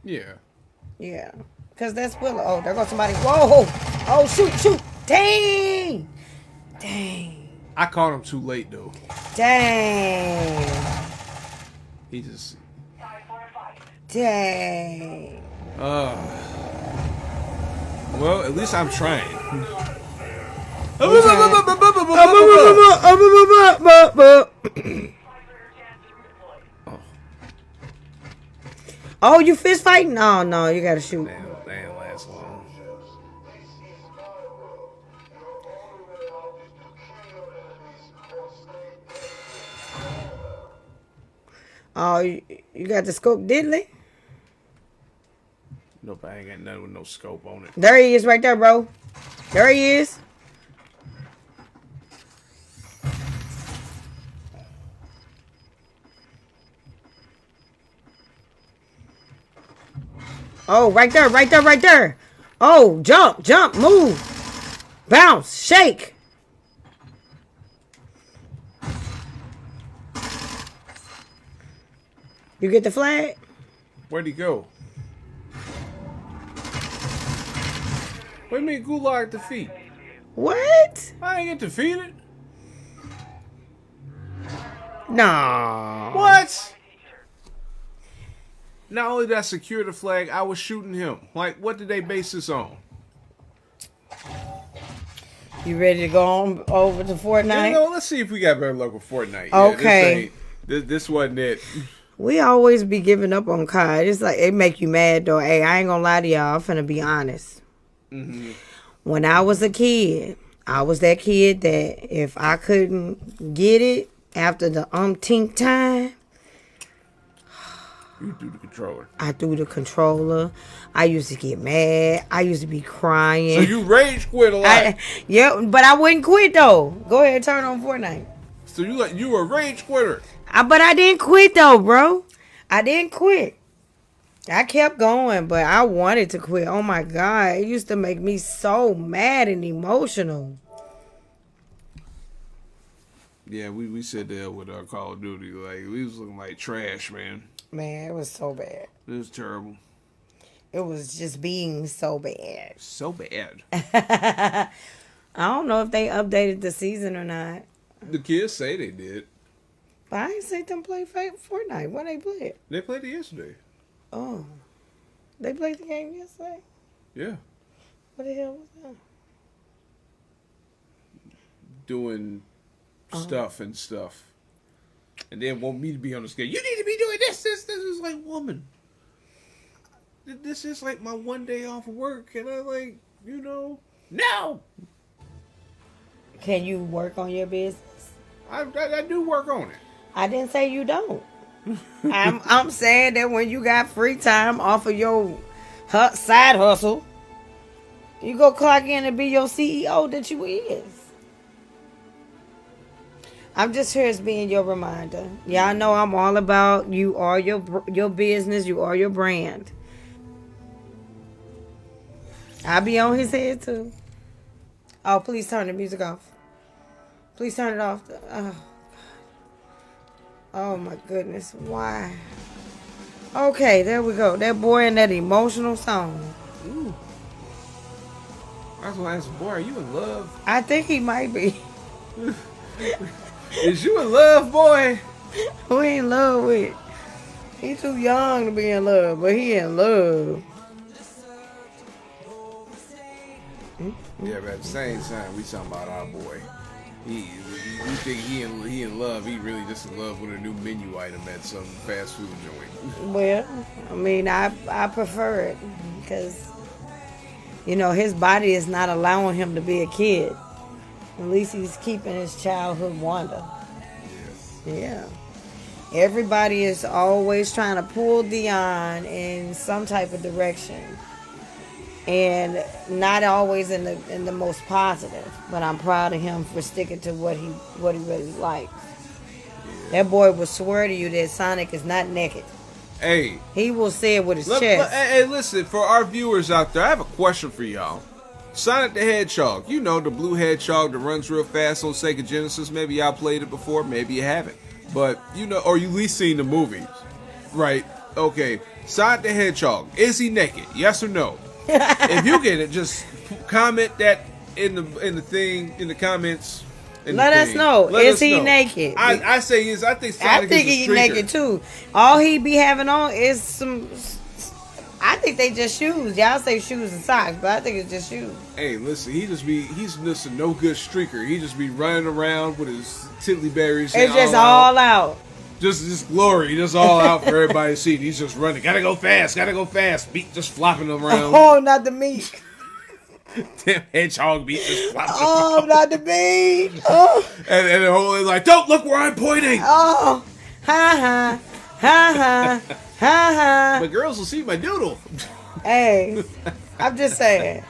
Yeah. Yeah. Because that's Willow. Oh, there goes somebody. Whoa. Oh, shoot. Dang. I caught him too late, though. Dang. He just... Dang. Well, at least I'm trying. Oh, you fist fighting? Oh, no, you gotta shoot. Damn, last long. Oh, you got the scope, diddly? Nope, I ain't got nothing with no scope on it. There he is right there, bro. There he is. Oh, right there, right there, right there. Oh, jump, jump, move, bounce, shake. You get the flag? Where'd he go? What do you mean Gulag defeat? What? I ain't get defeated. No. What? Not only did I secure the flag, I was shooting him. Like, what did they base this on? You ready to go on over to Fortnite? You know, let's see if we got better luck with Fortnite. Okay. Yeah, this wasn't it. We always be giving up on COD. It's like, it make you mad though. Hey, I ain't gonna lie to y'all. I'm finna be honest. Mm-hmm. When I was a kid, I was that kid that if I couldn't get it after the umpteenth time, You threw the controller. I threw the controller. I used to get mad. I used to be crying. So you rage quit a lot. Yeah, but I wouldn't quit though. Go ahead, turn on Fortnite. So you were a rage quitter. But I didn't quit though, bro. I didn't quit. I kept going, but I wanted to quit. Oh my God. It used to make me so mad and emotional. Yeah, we said that with our Call of Duty. Like, we was looking like trash, man. Man, it was so bad. It was terrible. It was just being so bad. So bad. I don't know if they updated the season or not. The kids say they did. But I ain't seen them play Fortnite. When they play it? They played it yesterday. Oh. They played the game yesterday? Yeah. What the hell was that? Doing stuff and stuff. And then want me to be on the scale. You need to be doing this. This is like, woman. This is like my one day off of work. And I like, no. Can you work on your business? I do work on it. I didn't say you don't. I'm saying that when you got free time off of your side hustle, you go clock in and be your CEO that you is. I'm just here as being your reminder. Y'all know I'm all about you are your business, you are your brand. I be on his head too. Oh, please turn the music off. Please turn it off. Oh my goodness. Why? Okay, there we go. That boy in that emotional song. Ooh. I was going to ask, boy, are you in love? I think he might be. Is you in love, boy? Who he in love with? He too young to be in love, but he in love. Yeah, but at the same time, we talking about our boy. You think he in love? He really just in love with a new menu item at some fast food joint. Well, I mean, I prefer it because, his body is not allowing him to be a kid. At least he's keeping his childhood wonder. Yeah. Everybody is always trying to pull Dion in some type of direction. And not always in the most positive, but I'm proud of him for sticking to what he really likes. Yeah. That boy will swear to you that Sonic is not naked. Hey, he will say it with his chest. Hey, listen, for our viewers out there, I have a question for y'all. Sonic the Hedgehog, the blue hedgehog that runs real fast on Sega Genesis. Maybe y'all played it before, maybe you haven't, but or you at least seen the movies, right? Okay, Sonic the Hedgehog, is he naked? Yes or no? If you get it, just comment that in the comments. Let us know. Is he naked? I say yes. I think Sonic he's naked too. All he be having on is some. I think they just shoes. Y'all say shoes and socks, but I think it's just shoes. Hey, listen, he's just a no good streaker. He just be running around with his tiddly berries. It's just all out. Just glory, just all out for everybody to see. He's just running. Gotta go fast. Beat just flopping around. Oh, not the meat. Damn hedgehog beat just flopping. Oh, around. not the meat. Oh. And the whole like, don't look where I'm pointing. Oh, ha ha ha ha. But girls will see my doodle. Hey, I'm just saying.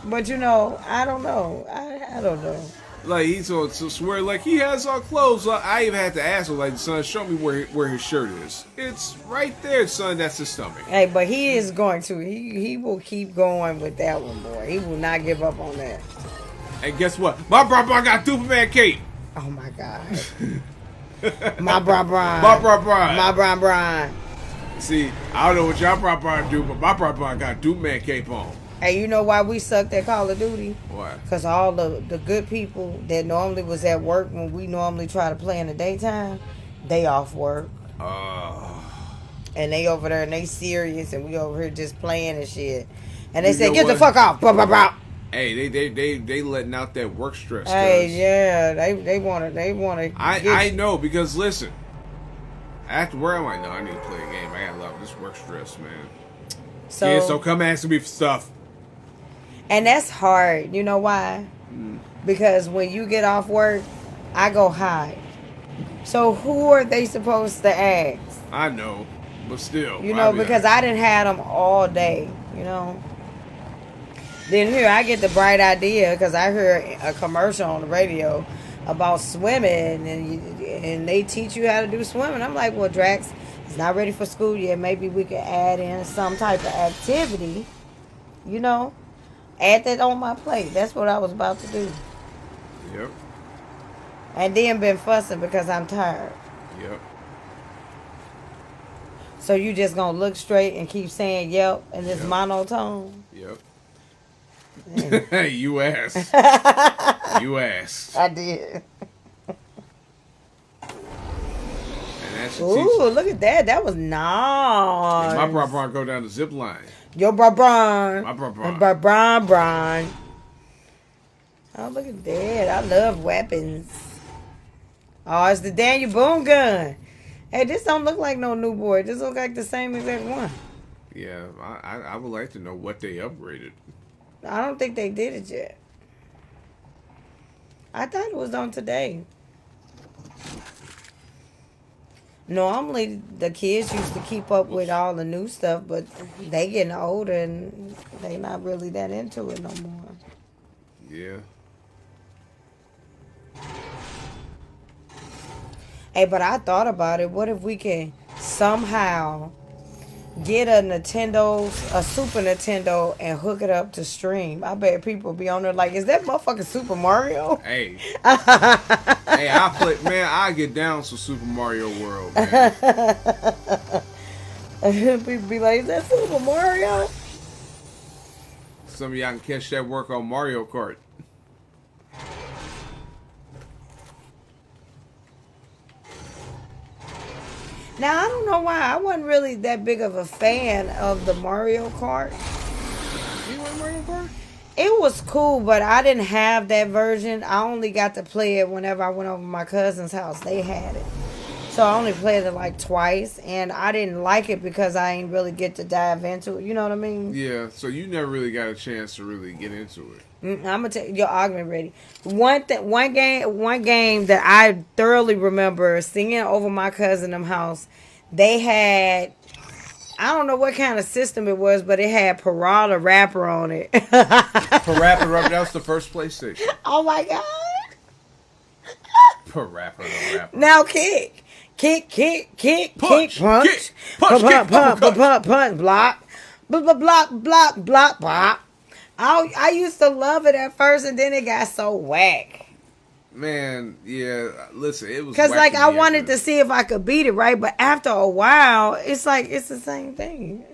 But I don't know. I don't know. Like he's on to swear like he has on clothes. I even had to ask him like, son, show me where his shirt is. It's right there, son. That's his stomach. Hey, but he is going to. He will keep going with that one, boy. He will not give up on that. And guess what? My brother got Superman cape. Oh my God. My Brian. My brother. My Brian. See, I don't know what y'all brother do, but my brother got Superman cape on. Hey, you know why we sucked at Call of Duty? Why? Because all the good people that normally was at work when we normally try to play in the daytime, they off work. And they over there and they serious and we over here just playing and shit. And they say, get the fuck off. Blah, blah, blah. Hey, they letting out that work stress. Hey, yeah, they want to. I know because listen, after where am I? No, I need to play a game. I got a lot of this work stress, man. So, Kids, don't come asking me for stuff. And that's hard. You know why? Because when you get off work, I go hide. So who are they supposed to ask? I know, but still. You know, because I didn't have them all day. You know. Then here I get the bright idea because I heard a commercial on the radio about swimming and they teach you how to do swimming. I'm like, well, Drax is not ready for school yet. Maybe we could add in some type of activity. You know, add that on my plate. That's what I was about to do. Yep. And then been fussing because I'm tired. Yep. So you just gonna look straight and keep saying yep in this monotone? Yep. You asked. You asked. I did. And that's Ooh, look at that. That was nice. My brother go down the zip line. Your brother. My brother. Brian. Oh, look at that. I love weapons. Oh, it's the Daniel Boone gun. Hey, this don't look like no new boy. This look like the same exact one. Yeah, I would like to know what they upgraded. I don't think they did it yet. I thought it was on today. Normally, the kids used to keep up with all the new stuff, but they getting older and they not really that into it no more. Yeah. Hey, but I thought about it. What if we can somehow get a Super Nintendo, and hook it up to stream? I bet people be on there like, is that motherfucking Super Mario? Hey. Hey, I play, man, I get down to Super Mario World, man. People be like, is that Super Mario? Some of y'all can catch that work on Mario Kart. Now, I don't know why. I wasn't really that big of a fan of the Mario Kart. You want Mario Kart? It was cool, but I didn't have that version. I only got to play it whenever I went over to my cousin's house. They had it. So I only played it like twice, and I didn't like it because I ain't really get to dive into it. You know what I mean? Yeah, so you never really got a chance to really get into it. I'm gonna tell you, your argument ready. One game that I thoroughly remember seeing over my cousin's house. They had, I don't know what kind of system it was, but it had Parada Rapper on it. Parappa, that was the first PlayStation. Oh my God! Parappa, Rapper. Now kick, Punch, kick, kick, punch, punch, punch, kick, uppercut. punch, block, block. I used to love it at first, and then it got so whack. Man, yeah, listen, it was... Because, like, I wanted to see if I could beat it, right? But after a while, it's like, it's the same thing.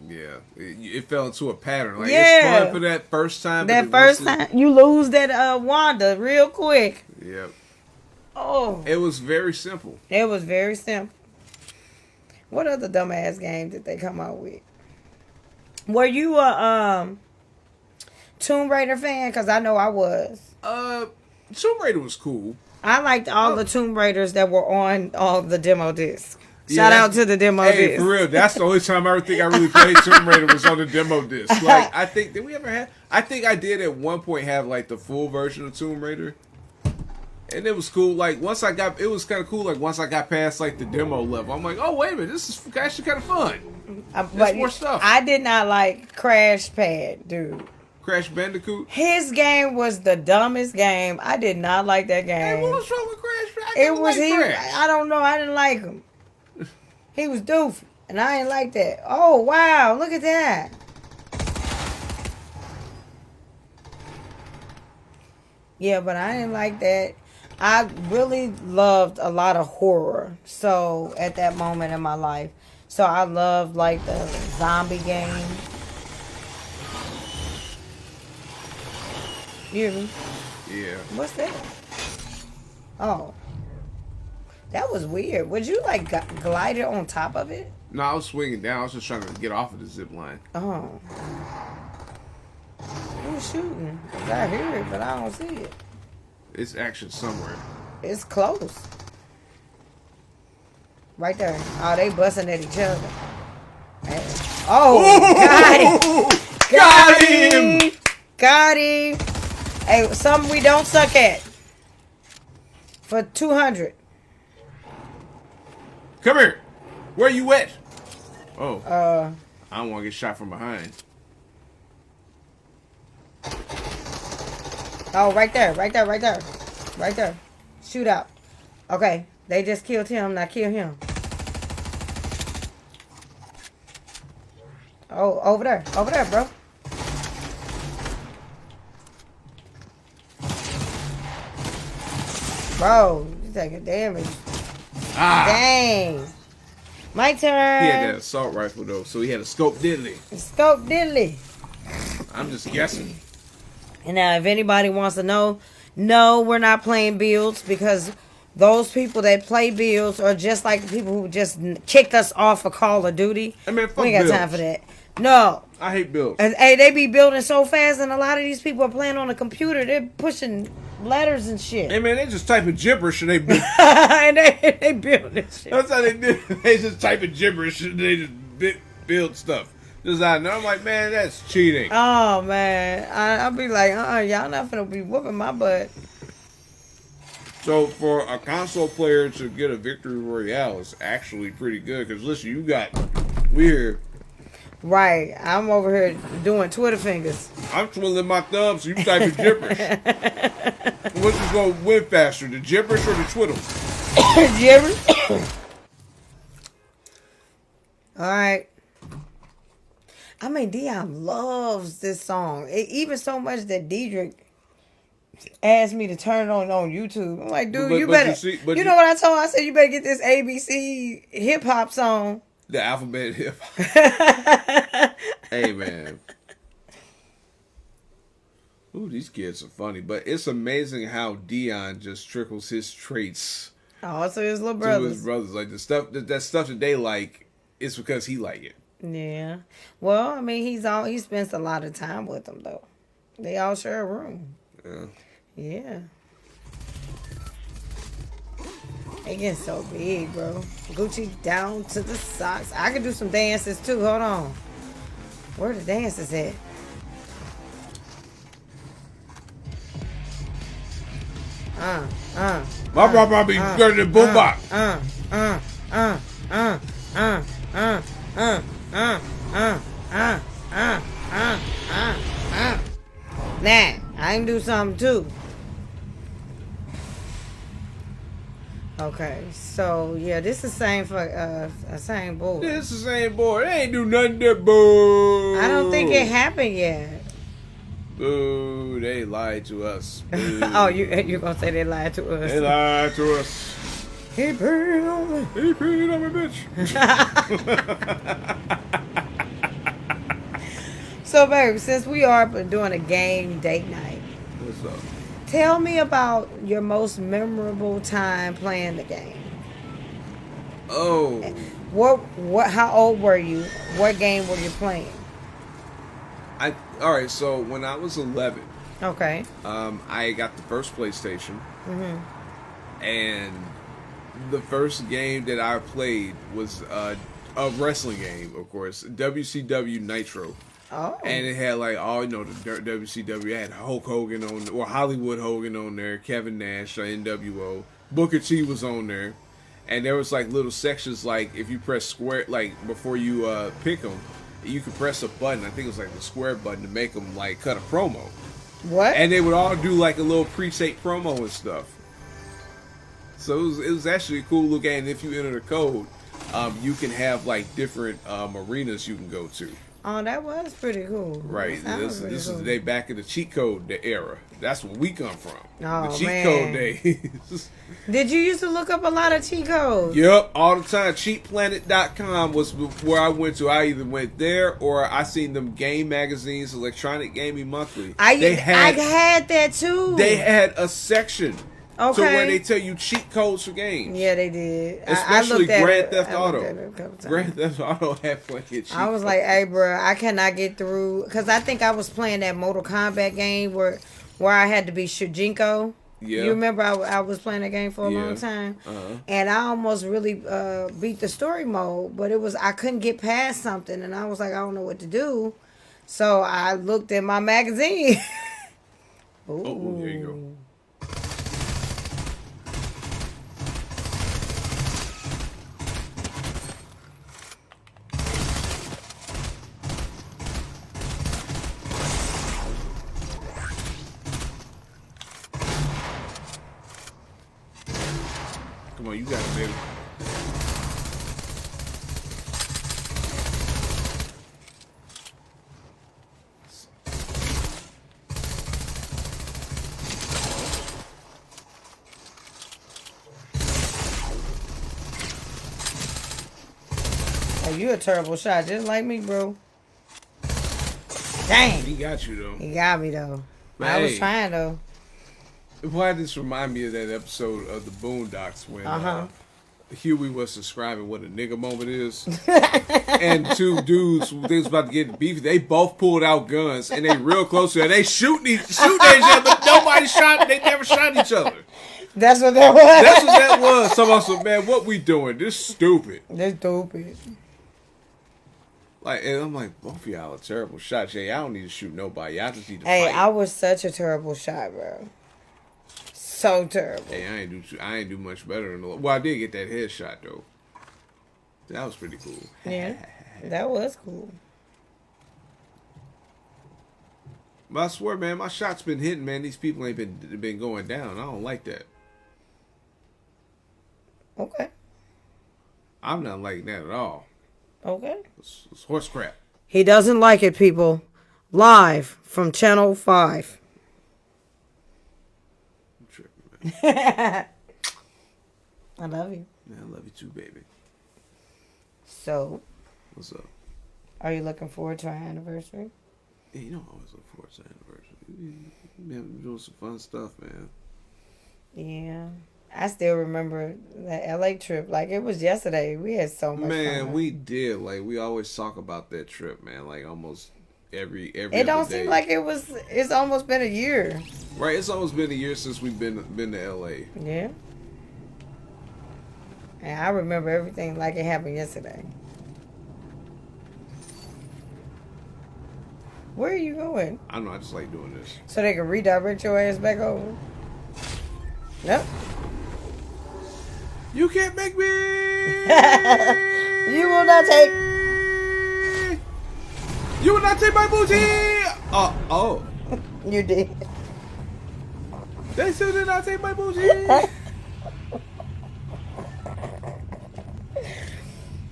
Yeah, it fell into a pattern. Like, Yeah. it's fun for that first time. That first time, you lose that Wanda real quick. Yep. Oh. It was very simple. It was very simple. What other dumbass game did they come out with? Were you a Tomb Raider fan? Because I know I was. Tomb Raider was cool. I liked all the Tomb Raiders that were on all the demo discs. Shout out to the demo disc. Hey, for real, that's the only time I ever think I really played Tomb Raider was on the demo disc. Like, I think, did we ever have? I think I did at one point have like the full version of Tomb Raider, and it was cool. Like once I got, it was kind of cool. Like once I got past like the demo level, I'm like, oh wait a minute, this is actually kind of fun. There's more stuff. I did not like Crash Pad, dude. Crash Bandicoot. His game was the dumbest game. I did not like that game. Hey, what was wrong with Crash? It was he. Crash. I don't know. I didn't like him. He was doofy, and I ain't like that. Oh wow! Look at that. Yeah, but I didn't like that. I really loved a lot of horror. So at that moment in my life, so I loved like the zombie game. You hear me? Yeah. What's that? Oh. That was weird. Would you like glide it on top of it? No, I was swinging down. I was just trying to get off of the zip line. Oh. Who's shooting? 'Cause I hear it, but I don't see it. It's action somewhere. It's close. Right there. Oh, they busting at each other. Hey. Oh, got him! Got him! Hey, something we don't suck at. For 200. Come here. Where you at? Oh. I don't want to get shot from behind. Oh, right there, right there, right there. Right there. Shoot out. Okay, they just killed him, now kill him. Oh, over there, bro. Bro, you taking damage. Ah! Dang. My turn. He had that assault rifle, though, so he had a scope diddly. Scope diddly. I'm just guessing. And now, if anybody wants to know, no, we're not playing builds because those people that play builds are just like the people who just kicked us off of Call of Duty. I mean, fuck we ain't got time builds. for that. No. I hate builds. And hey, they be building so fast, and a lot of these people are playing on a computer. They're pushing ladders and shit. Hey, man, they just typing gibberish and they build. And they build this shit. That's how they do. They just typing gibberish and they just build stuff. Just out there. I'm like, man, that's cheating. Oh man, I'll be like, y'all not finna be whooping my butt. So for a console player to get a victory royale is actually pretty good. Because listen, we're Right, I'm over here doing Twitter fingers. I'm twiddling my thumbs, so you typing gibberish. Which is going to win faster, the gibberish or the twiddle? Gibberish. All right. I mean, Dion loves this song. Even so much that Diedrich asked me to turn it on YouTube. I'm like, dude, you better. You know what I told him? I said, you better get this ABC hip hop song. The alphabet hip hop. Hey, man. Ooh, these kids are funny. But it's amazing how Dion just trickles his traits Oh, so his little to brothers. his brothers. Like the stuff that stuff that they like, it's because he like it. Yeah. Well, I mean, he spends a lot of time with them though. They all share a room. Yeah. Yeah. It gets so big, bro. Gucci down to the socks. I could do some dances too. Hold on. Where the dances at? My brother be good at boombox. Nah, I can do something too. Okay, so yeah, this is same for a same boy. It's the same boy. They ain't do nothing to boo. I don't think it happened yet. Boo, they lied to us. Boo. Oh, you're gonna say they lied to us? They lied to us. He peed on me. He peed on me, bitch. So, babe, since we are doing a game date night, What's up? tell me about your most memorable time playing the game. Oh, What? How old were you? What game were you playing? all right. So when I was 11, Okay. I got the first PlayStation, and the first game that I played was a wrestling game, of course, WCW Nitro. Oh. And it had like all the WCW. It had Hulk Hogan on, or Hollywood Hogan on there, Kevin Nash, NWO, Booker T was on there, and there was like little sections like if you press square, like before you pick them, you could press a button. I think it was like the square button to make them like cut a promo, What? and they would all do like a little pre-tape promo and stuff. So it was actually a cool look at it. And if you enter the code, you can have like different arenas you can go to. Oh, that was pretty cool. Right. This Pretty is cool. the day back in the cheat code era. That's where we come from. Oh, the cheat man. code days. Did you used to look up a lot of cheat codes? Yep, all the time. Cheatplanet.com was where I went to. I either went there or I seen them game magazines, Electronic Gaming Monthly. I had that too. They had a section. Okay. So where they tell you cheat codes for games. Yeah, they did. Especially Grand Theft I looked Auto. at it a couple times. Grand Theft Auto had plenty of cheat I was like, hey, bro, I cannot get through. Because I think I was playing that Mortal Kombat game where I had to be Shujinko. Yeah. You remember I was playing that game for a long Yeah. time? Uh-huh. And I almost really beat the story mode. But I couldn't get past something. And I was like, I don't know what to do. So I looked at my magazine. Oh, there you go. Come on, you got it, baby. Oh, you a terrible shot, just like me, bro. Dang. He got you, though. He got me, though. I was Hey. trying, though. Why did this remind me of that episode of the Boondocks when Huey was describing what a nigga moment is? And two dudes, they was about to get beef. They both pulled out guns and they real close to it. They shooting each other, but nobody shot. They never shot each other. That's what that was. That's what that was. Someone said, "Man, what we doing? This stupid." That's stupid. Like, and I'm like, both of y'all are terrible shots. Yeah, I don't need to shoot nobody. I just need to Hey, fight. I was such a terrible shot, bro. So terrible. Hey, I ain't do much better than the. Well, I did get that headshot though. That was pretty cool. Yeah, that was cool. But I swear, man, my shots been hitting, man. These people ain't been going down. I don't like that. Okay. I'm not liking that at all. Okay. It's horse crap. He doesn't like it, people. Live from Channel 5. I'm tripping, man. I love you. Man, I love you too, baby. So, What's up? are you looking forward to our anniversary? Yeah, you know I always look forward to the anniversary. We've been doing some fun stuff, man. Yeah. I still remember that LA trip. Like, it was yesterday. We had so much Man, fun. we did. Like, we always talk about that trip, man. Like, almost every It other don't day. seem like it's almost been a year. Right, it's almost been a year since we've been to LA. Yeah. And I remember everything like it happened yesterday. Where are you going? I don't know, I just like doing this. So they can redirect your ass back over? Nope. You can't make me. You will not take. You will not take my booty. Oh. You did. They still did not take my booty.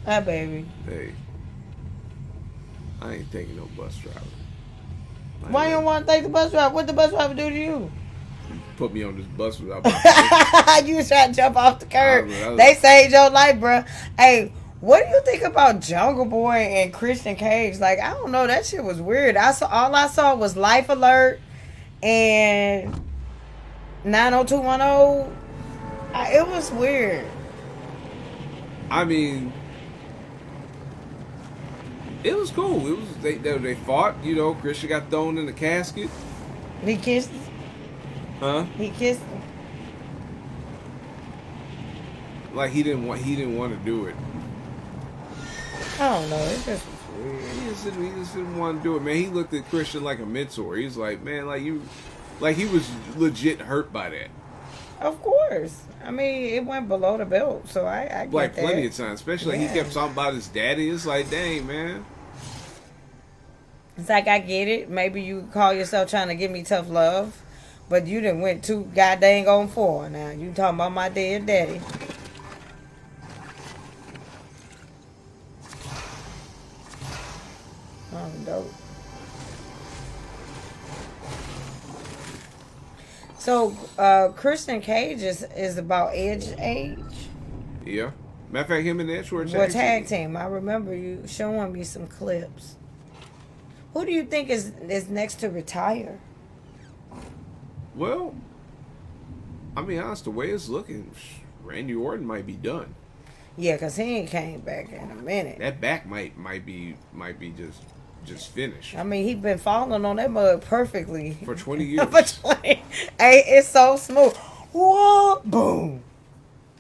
Hi, baby. Hey, I ain't taking no bus driver. Why you don't want to take the bus driver? What the bus driver do to you? Put me on this bus without my You was trying to jump off the curb. I was- They saved your life, bro. Hey, what do you think about Jungle Boy and Christian Cage? Like, I don't know. That shit was weird. All I saw was Life Alert and 90210. It was weird. I mean, it was cool. It was they fought. You know, Christian got thrown in the casket. He kissed. Huh? He kissed him. Like he didn't want to do it. I don't know. It just was weird. He just didn't want to do it, man. He looked at Christian like a mentor. He's like, man, like he was legit hurt by that. Of course. I mean, it went below the belt, so I get Like that. plenty of times, especially Yeah. he kept talking about his daddy. It's like, dang, man. It's like, I get it. Maybe you call yourself trying to give me tough love, but you done went too goddamn on for now. You talking about my dead daddy. Oh, dope. So, Christian Cage is about Edge age. Yeah. Matter of fact, him and Nash were Well, tag team. I remember you showing me some clips. Who do you think is next to retire? Well, I mean, honest, the way it's looking, Randy Orton might be done. Yeah, cause he ain't came back in a minute. That back might be just finished. I mean, he been falling on that mud perfectly For 20 years. For 20. Hey, it's so smooth. Whoa, boom.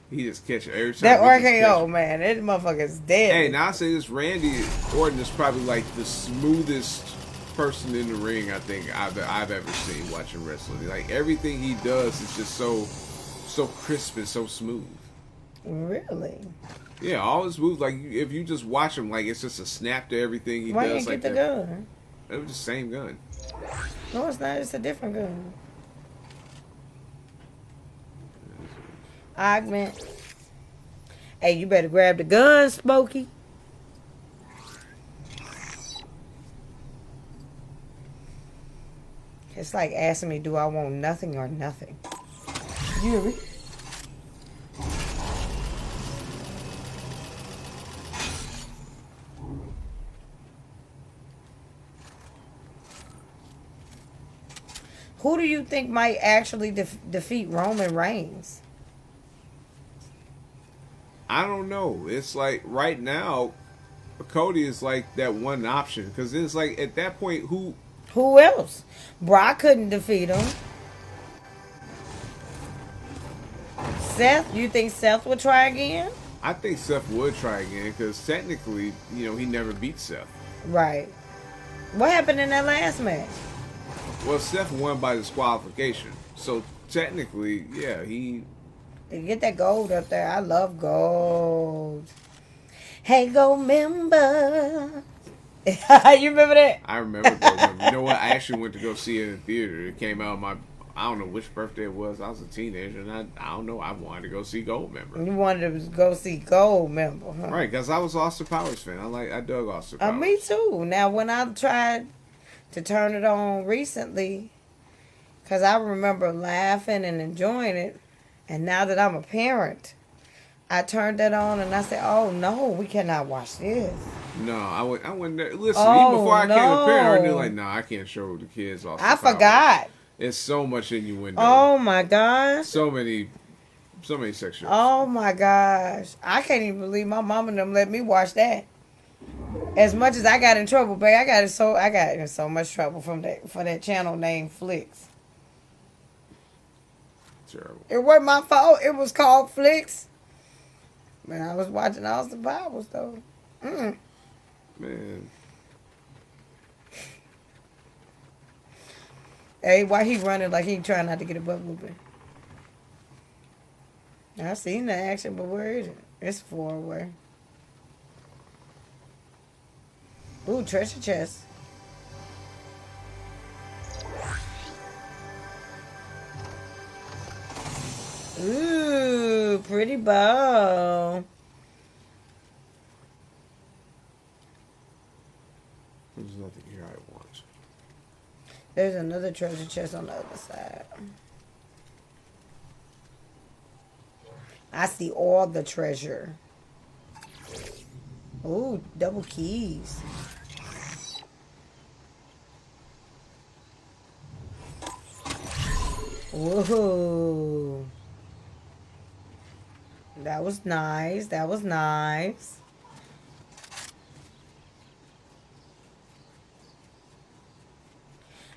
He just catch it every time. That he just catch RKO, it. man, that motherfucker's dead. Hey, now I say this, Randy Orton is probably like the smoothest person in the ring I think I've ever seen watching wrestling. Like everything he does is just so crisp and so smooth. Really? Yeah, all his moves, like if you just watch him, like it's just a snap to everything he Why does. you Like get the that. gun? It was the same gun. No, it's not. It's a different gun. Augment. Hey, you better grab the gun, Smokey. It's like asking me, do I want nothing or nothing? You hear me? Who do you think might actually defeat Roman Reigns? I don't know. It's like right now, Cody is like that one option because it's like at that point, who else? Brock couldn't defeat him. Seth, you think Seth would try again? I think Seth would try again because technically, he never beat Seth. Right. What happened in that last match? Well, Seth won by disqualification, so technically, yeah, he. Get that gold up there. I love gold. Hey, gold member. You remember that? I remember. You know what? I actually went to go see it in theater. It came out I don't know which birthday it was. I was a teenager, and I don't know. I wanted to go see Goldmember. You wanted to go see gold member, huh? Right, because I was Austin Powers fan. I dug Austin Powers. Me too. Now, when I tried to turn it on recently, because I remember laughing and enjoying it, and now that I'm a parent, I turned that on and I said, "Oh no, we cannot watch this." No, I went there. Listen, Oh, even before I became a parent, I knew no. like, no, I can't show the kids Austin I Powers. forgot. It's so much innuendo. Oh my gosh. So many sections. Oh my gosh. I can't even believe my mom and them let me watch that. As much as I got in trouble, babe, I got in so much trouble for that channel named Flicks. Terrible. It wasn't my fault. It was called Flicks. Man, I was watching Austin Powers though. Man. Hey, why he running like he trying not to get a butt whooping? I seen the action, but where is it? It's forward. Ooh, treasure chest. Ooh, pretty bow. There's nothing here I want. There's another treasure chest on the other side. I see all the treasure. Ooh, double keys. Woohoo. That was nice. That was nice.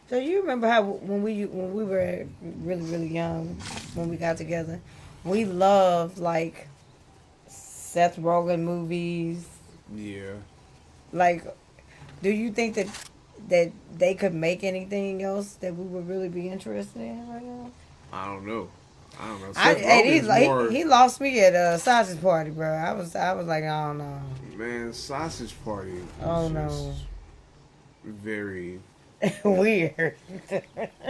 So you remember how when we were really, really young, when we got together, we loved like Seth Rogen movies. Yeah. Like, do you think that they could make anything else that we would really be interested in right now? I don't know. Seth Hey, Rogen's more, he lost me at a sausage party, bro. I was like, I don't know. man, Sausage Party. Oh was no. just- very weird.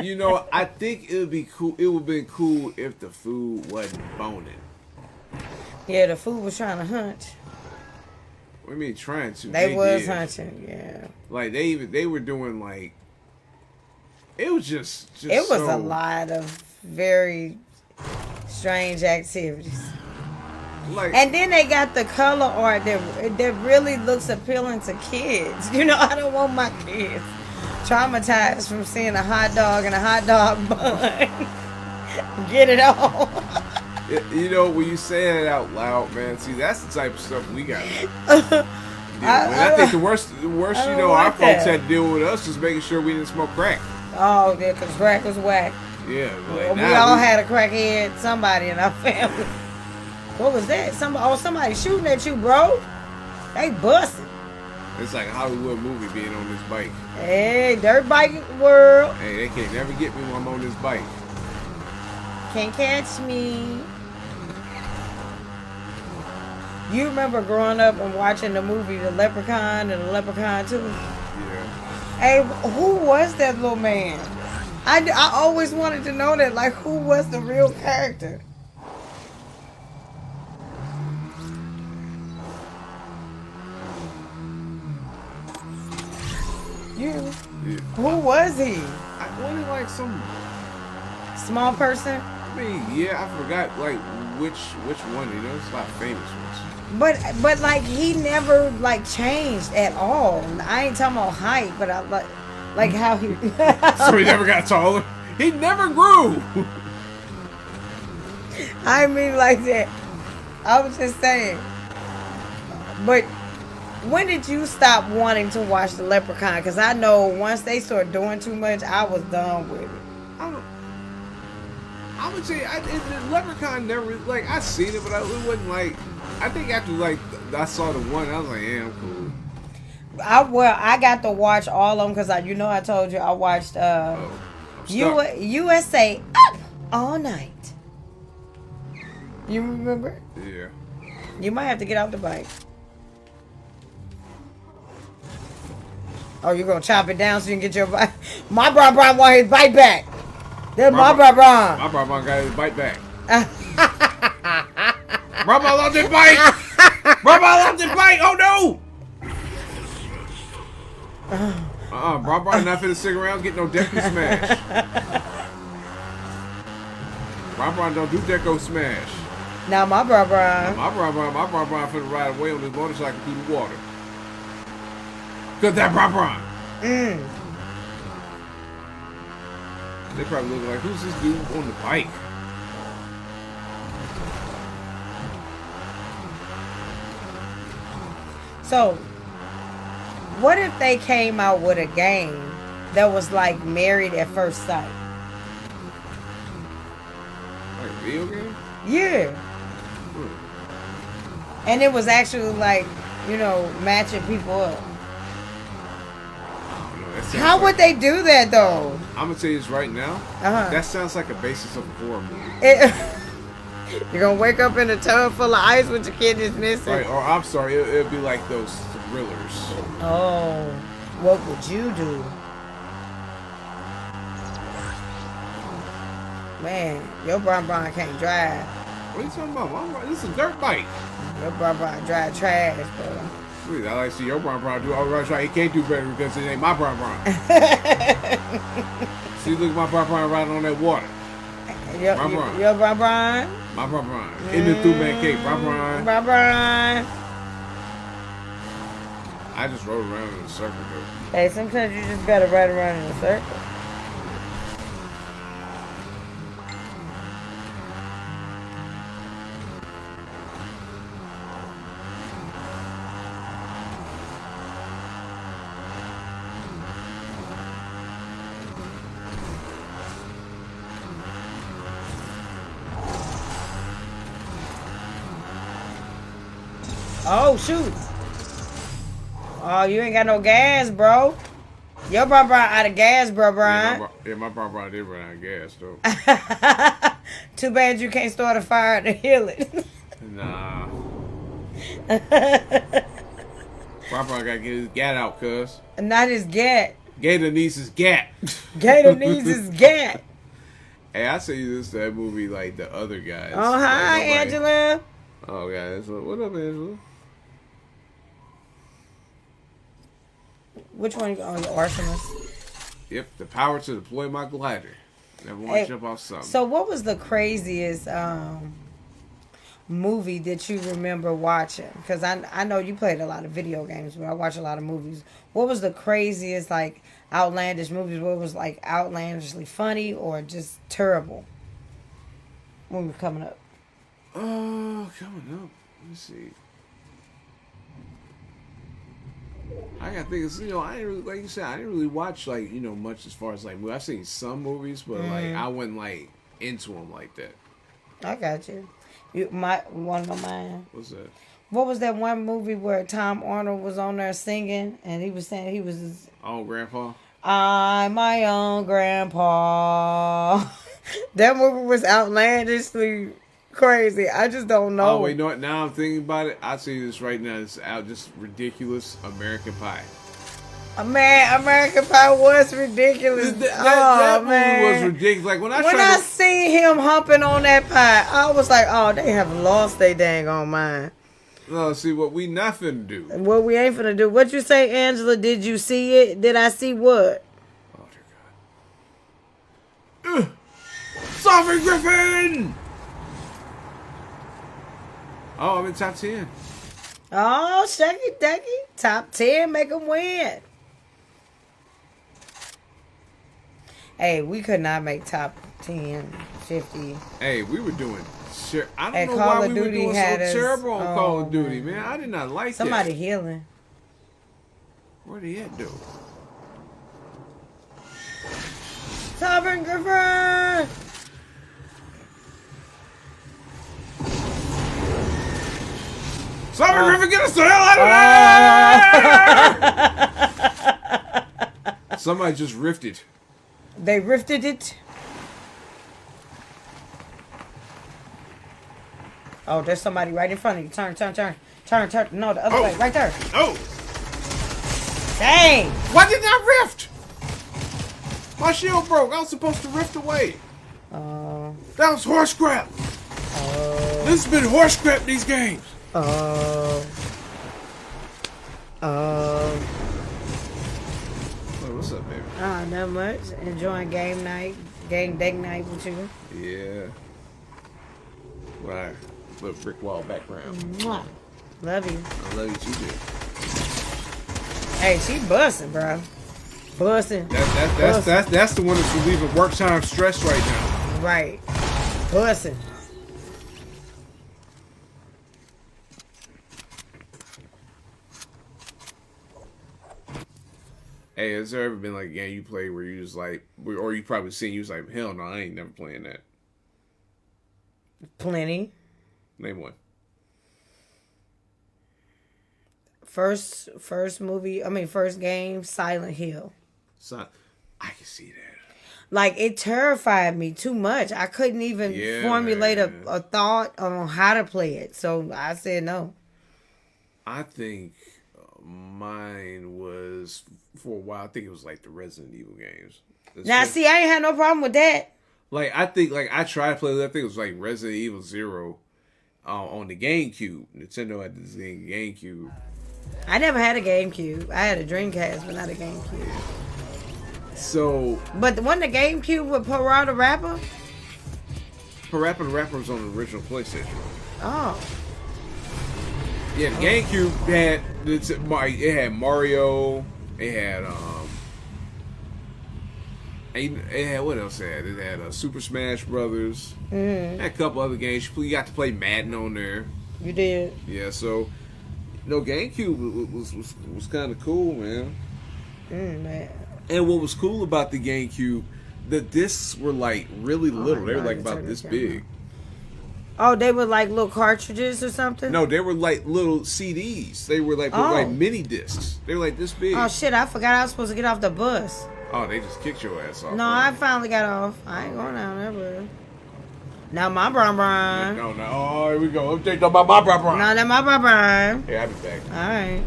You know, I think it would be cool. It would be cool if the food wasn't boning. Yeah, the food was trying to hunch. What do you mean trying to? They was did. hunching, yeah. Like they were doing like. It was just. It was a lot of very strange activities. Like, and then they got the color art that really looks appealing to kids. You know, I don't want my kids traumatized from seeing a hot dog and a hot dog bun. Get it all. You know, when you say it out loud, man, see, that's the type of stuff we got. I think the worst, you know, our folks had to deal with us is making sure we didn't smoke crack. Oh, yeah, because crack was whack. Yeah. Like, we all had a crackhead, somebody in our family. What was that? Somebody shooting at you, bro. They busting. It's like a Hollywood movie being on this bike. Hey, dirt bike world. Hey, they can't never get me when I'm on this bike. Can't catch me. You remember growing up and watching the movie The Leprechaun and The Leprechaun 2? Yeah. Hey, who was that little man? I always wanted to know that. Like, who was the real character? Yeah. Who was he? I wanted like some small person. I mean, yeah, I forgot like which one. You know, it's a lot of famous ones. But like he never like changed at all. I ain't talking about height, but I like how he. So he never got taller. He never grew. I mean, like that. I was just saying. But when did you stop wanting to watch The Leprechaun? Because I know once they start doing too much, I was done with it. I would say the Leprechaun never like I seen it, but it wasn't like. I think after like I saw the one, I was like, yeah, I'm cool. I got to watch all of them because I told you I watched USA Up All Night. You remember? Yeah. You might have to get off the bike. Oh, you're gonna chop it down so you can get your bike. My Bron want his bike back. That's my Bron. My Bron got his bike back. Bron lost his bike. Bron lost his bike. Oh no. Bron not finna stick around get no Deco smash. Bron don't do Deco smash. Now my Bron. My Bron finna ride away on his motorcycle through the water. Cause that Bron. They probably look like, who's this dude on the bike? So, what if they came out with a game that was like Married at First Sight? Like a video game? Yeah. And it was actually like, matching people up. How would they do that though? I'm gonna tell you this right now. That sounds like a basis of a horror movie. You're gonna wake up in a tub full of ice with your kid just missing. Right, or I'm sorry, it'd be like those thrillers. Oh, what would you do? Man, your Bron can't drive. What are you talking about? This is a dirt bike. Your Bron drive trash, bro. I like to see your Bron do. I was right. He can't do better because it ain't my Bron. See, look at my Bron riding on that water. Your Bron. My Bron. In the two-man cake. Bron. I just rode around in a circle, though. Hey, sometimes you just gotta ride around in a circle. Oh, shoot. Oh, you ain't got no gas, bro. Your Bron out of gas, bro, Brian. Yeah, my Bron did run out of gas, though. Too bad you can't start a fire to heal it. Nah. Papa gotta get his gat out, cuz. Not his gat. Gator needs his gat. Gator needs his gat. Hey, I say this that movie like the other guys. Oh, hi, like Angela. Oh, guys, what up, Angela? Which one? Oh, the arsonist. Yep, the power to deploy my glider. Never want to jump off something. So, what was the craziest movie that you remember watching? Because I know you played a lot of video games, but I watch a lot of movies. What was the craziest, like, outlandish movies? What was, like, outlandishly funny or just terrible? When we were coming up. Oh, coming up. Let me see. I gotta think. I didn't really, like you said, I didn't really watch like much as far as like I've seen some movies, but like I wasn't like into them like that. I got you. One of mine. What's that? What was that one movie where Tom Arnold was on there singing and he was saying he was his own grandpa? I'm my own grandpa. That movie was outlandishly crazy. I just don't know. Oh wait, no. Now I'm thinking about it. I see this right now. It's out. Just ridiculous American Pie. Man, American Pie was ridiculous. That movie was ridiculous. Like when I seen him humping on that pie, I was like, "Oh, they have lost their dang on mind." No, see what we not finna do. What we ain't finna do. What you say, Angela? Did you see it? Did I see what? Oh dear God. Sovereign Griffin. Oh, I'm in top 10. Oh, shucky ducky. Top 10, make them win. Hey, we could not make top 10, 50. Hey, we were doing... I don't know Call why of we were Duty doing so had us- terrible on oh, Call of Duty, man. I did not like Somebody that. healing. Where'd he at, dude? Sovereign Griffin! Sovereign Griffin, get us the hell out of there! Somebody just rifted. They rifted it. Oh, there's somebody right in front of you. Turn. No, the other way. Right there. Oh! Dang! Why did I rift? My shield broke. I was supposed to rift away. That was horse crap. This has been horse crap these games. Oh, What's up, baby? not much. Enjoying game date night with you. Yeah. Right. Little brick wall background. Mwah. Love you. I love you too, dude. Hey, she busting, bro. Busting. That's the one that's relieving work time stress right now. Right. Busting. Hey, has there ever been like a game you played where you just like, or you probably seen you was like, hell no, I ain't never playing that. Plenty. Name one. First game, Silent Hill. Son, I can see that. Like, it terrified me too much. I couldn't even formulate a thought on how to play it. So I said no. I think mine was, for a while, I think it was like the Resident Evil games. Now, see, I ain't had no problem with that. Like, I think, like, I tried to play, I think it was like Resident Evil 0 on the GameCube. Nintendo had this game, GameCube. I never had a GameCube. I had a Dreamcast, but not a GameCube. So, But wasn't the GameCube with Parappa the Rapper? Parappa the Rapper was on the original PlayStation. Oh. Yeah, the GameCube had, it had Mario, it had, what else it had? It had Super Smash Brothers. Mm-hmm. Had a couple other games. You got to play Madden on there. You did. Yeah, so GameCube was kind of cool, man. Man. And what was cool about the GameCube, the discs were like really little. They were like about this big. Oh, they were like little cartridges or something? No, they were like little CDs. They were like mini discs. They were like this big. Oh shit! I forgot I was supposed to get off the bus. Oh, they just kicked your ass off. No, I finally got off. I ain't going down there, bro. Now my brum. No. Oh, here we go. I'm talking about my brum. No, that my brum. Hey, I'll be back. All right.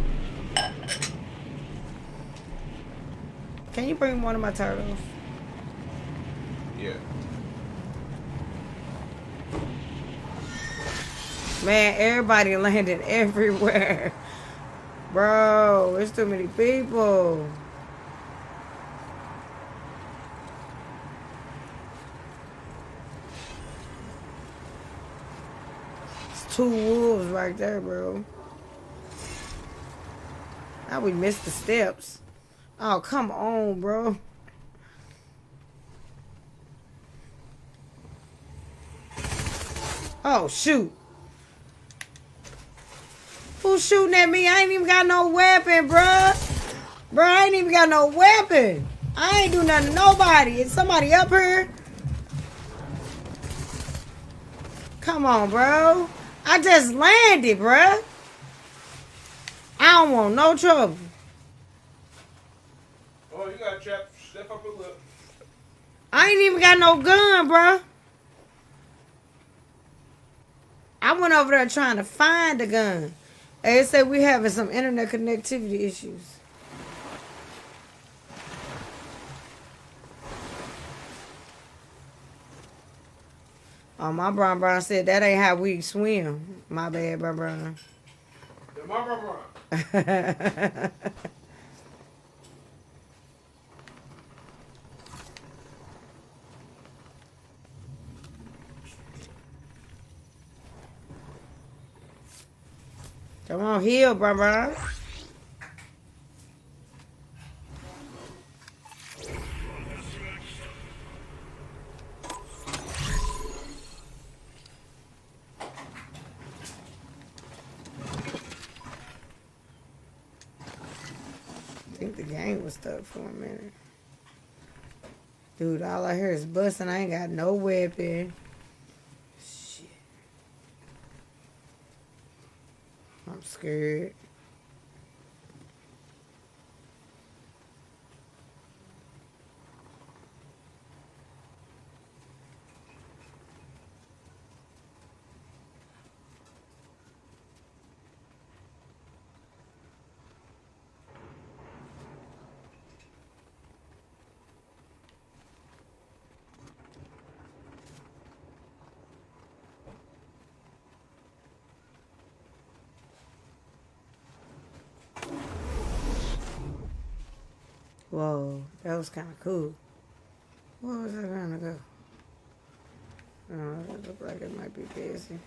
Can you bring one of my turtles? Yeah. Man, everybody landed everywhere. Bro, it's too many people. It's 2 wolves right there, bro. Now we missed the steps. Oh, come on, bro. Oh, shoot. Who's shooting at me? I ain't even got no weapon, bruh. Bruh, I ain't even got no weapon. I ain't do nothing to nobody. Is somebody up here? Come on, bro. I just landed, bruh. I don't want no trouble. Oh, you gotta step up a little. I ain't even got no gun, bruh. I went over there trying to find the gun. They said we having some internet connectivity issues. Oh, my Brown said that ain't how we swim. My bad, Brown. Come on, heal, Brown. I think the game was stuck for a minute. Dude, all I hear is busting. I ain't got no weapon. Shit. I'm scared. Whoa, that was kind of cool. Where was I gonna go? Oh, it looked like it might be busy.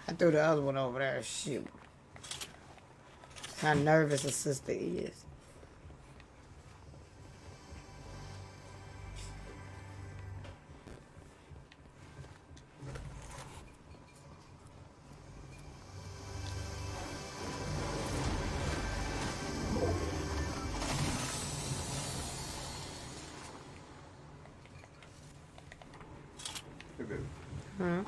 I threw the other one over there. Shoot. How nervous a sister is. Huh?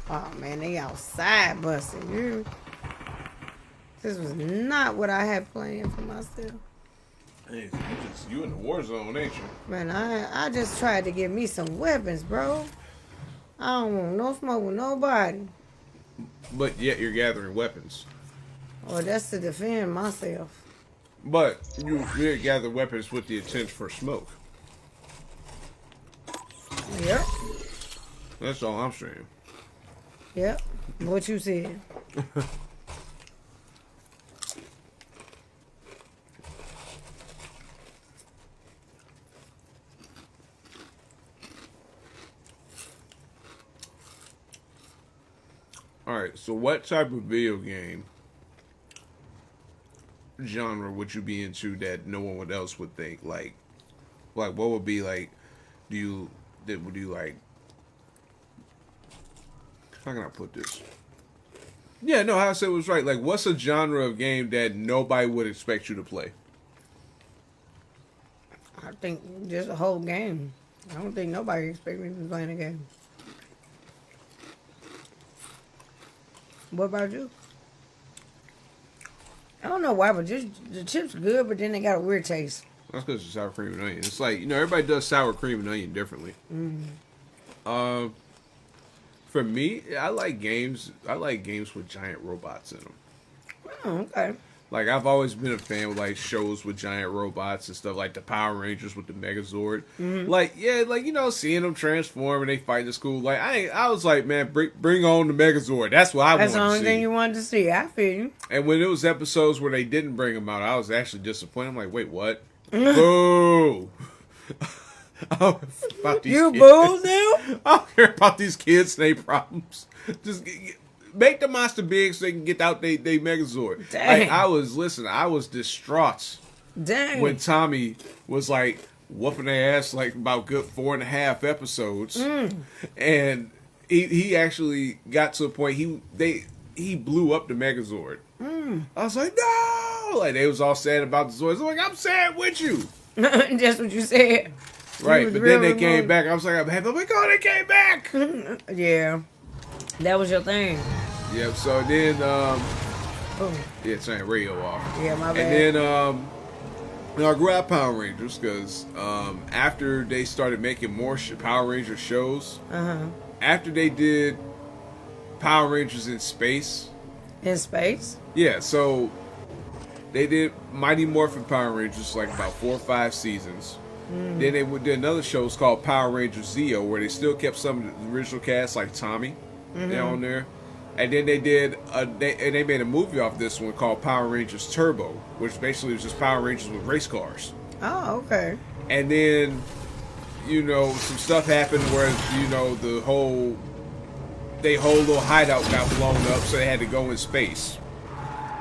Oh man, they outside busting. This was not what I had planned for myself. Hey, you in the war zone, ain't you? Man, I just tried to get me some weapons, bro. I don't want no smoke with nobody. But yet you're gathering weapons. Well, that's to defend myself. But you gather weapons with the intent for smoke. Yep. That's all I'm saying. Yep. What you said. Alright, so what type of video game genre would you be into that no one else would think? Like what would be like, would you like, how can I put this? Yeah, no, how I said it was right. Like, what's a genre of game that nobody would expect you to play? I think just a whole game. I don't think nobody expect me to be playing a game. What about you? I don't know why, but just the chips good, but then they got a weird taste. That's because it's sour cream and onion. It's like, everybody does sour cream and onion differently. For me, I like games. I like games with giant robots in them. Oh, okay. Like, I've always been a fan of, like, shows with giant robots and stuff, like the Power Rangers with the Megazord. Like, yeah, like, seeing them transform and they fight in school. Like, I was like, man, bring on the Megazord. That's what I wanted to see. That's the only thing you wanted to see. I feel you. And when it was episodes where they didn't bring them out, I was actually disappointed. I'm like, wait, what? Boo! About these You kids. booed them? I don't care about these kids and their problems. Just make the monster big so they can get out they Megazord. Dang. Like, I was distraught. Dang. When Tommy was like whooping their ass like about good 4.5 episodes. And he actually got to a point he blew up the Megazord. I was like, no! Like, they was all sad about the Zords. I was like, I'm sad with you. That's what you said. Right, but then they came back. I was like, I'm happy. Oh, they came back. Yeah. That was your thing. Yep, so then, Boom. yeah, turn radio off. Yeah, my bad. And then, I grew out Power Rangers because after they started making more Power Ranger shows, after they did Power Rangers in space. In space? Yeah, so they did Mighty Morphin Power Rangers like about 4 or 5 seasons. Then they did another show called Power Rangers Zeo, where they still kept some of the original cast like Tommy down there. And then they did they made a movie off this one called Power Rangers Turbo, which basically was just Power Rangers with race cars. Oh, okay. And then, some stuff happened where, the whole little hideout got blown up, so they had to go in space.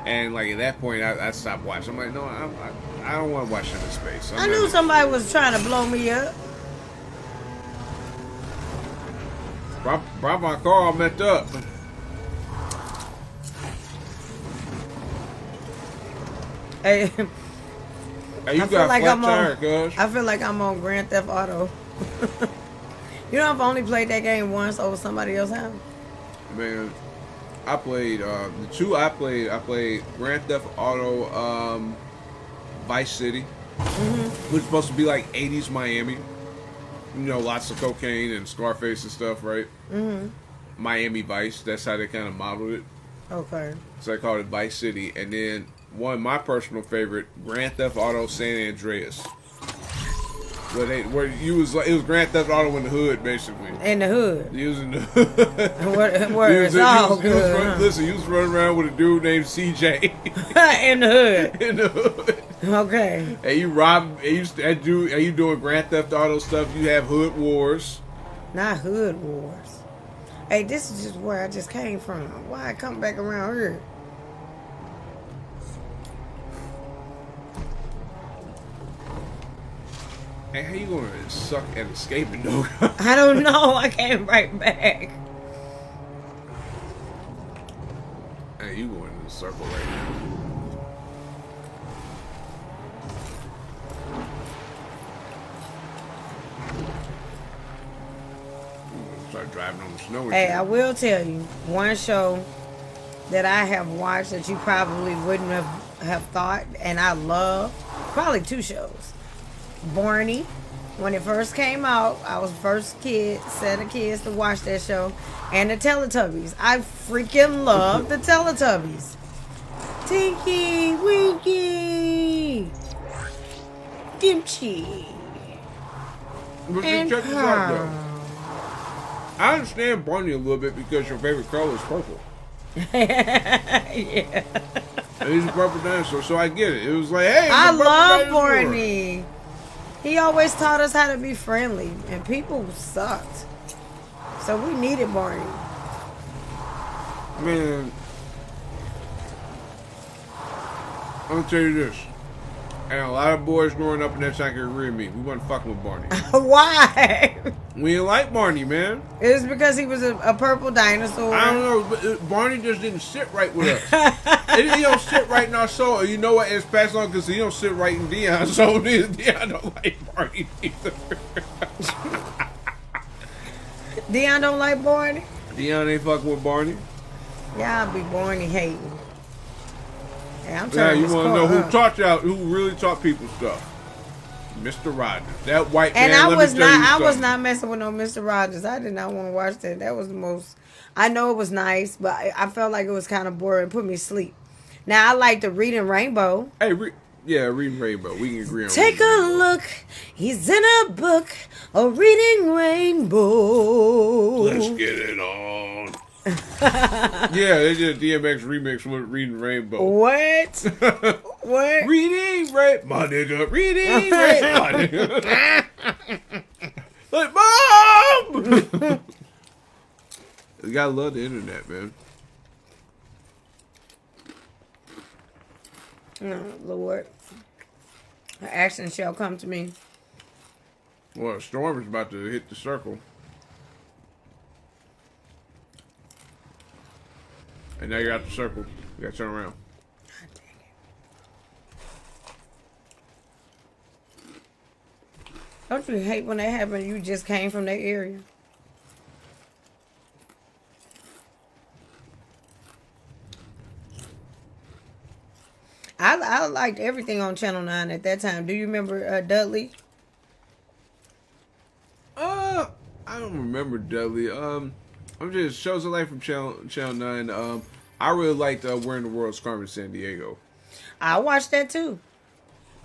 And, like, at that point, I stopped watching. I'm like, no, I don't want to watch them in space. I knew somebody was trying to blow me up. Brought my car all messed up. Hey, Hey, you I got feel like flat I'm tire, on. cuz. I feel like I'm on Grand Theft Auto. I've only played that game once over somebody else's house. Man, I played the two I played Grand Theft Auto Vice City, which is supposed to be like 80s Miami. Lots of cocaine and Scarface and stuff, right? Miami Vice, that's how they kind of modeled it. Okay. So they called it Vice City. And then one of my personal favorite, Grand Theft Auto San Andreas. It was Grand Theft Auto in the hood, basically. In the hood. He was in the hood. Where it's all good. Listen, he was running around with a dude named CJ. In the hood. In the hood. Okay. And you doing Grand Theft Auto stuff, you have hood wars. Not hood wars. Hey, this is just where I just came from. Why I come back around here? Hey, how you gonna suck at escaping, though? I don't know. I came right back. Hey, you going in the circle right now. Start driving on the snow with Hey, you. I will tell you one show that I have watched that you probably wouldn't have thought, and I love. Probably 2 shows. Barney, when it first came out, I was the first set of kids to watch that show, and the Teletubbies. I freaking love the Teletubbies. Tinky, Winky, Kimchi, But and check this out, though. Carl. I understand Barney a little bit because your favorite color is purple. Yeah. And he's a purple dinosaur, so I get it. It was like, hey, I it's a purple love dinosaur. Barney. He always taught us how to be friendly, and people sucked. So we needed Barney. Man, I'm gonna tell you this. And a lot of boys growing up in that time can agree with me. We wasn't fucking with Barney. Why? We didn't like Barney, man. It's because he was a purple dinosaur. I don't know, but Barney just didn't sit right with us. He don't sit right in our soul. You know what? It's passed on because he don't sit right in Dion's soul. Dion don't like Barney either. Dion don't like Barney? Dion ain't fucking with Barney. Y'all be Barney hating. Yeah, I'm Yeah, trying you to want to know who taught y'all? Who really taught people stuff? Mr. Rogers, that white man. And I was something. not messing with no Mr. Rogers. I did not want to watch that. That was the most. I know it was nice, but I felt like it was kind of boring. It put me to sleep. Now I like the Reading Rainbow. Hey, Reading Rainbow. We can agree on. Take a look. He's in a book, a Reading Rainbow. Let's get it on. Yeah, they did a DMX remix with Reading Rainbow. What? What? Reading Rainbow, my nigga. Reading Rainbow, my nigga. Like, Mom! You gotta love the internet, man. Oh, Lord. Action shall come to me. Well, a storm is about to hit the circle. And now you're out the circle. You gotta turn around. God dang it. Don't you hate when that happens? You just came from that area. I liked everything on Channel 9 at that time. Do you remember Dudley? I don't remember Dudley. I'm just shows of life from Channel 9. I really liked Where in the World is Carmen Sandiego. I watched that too.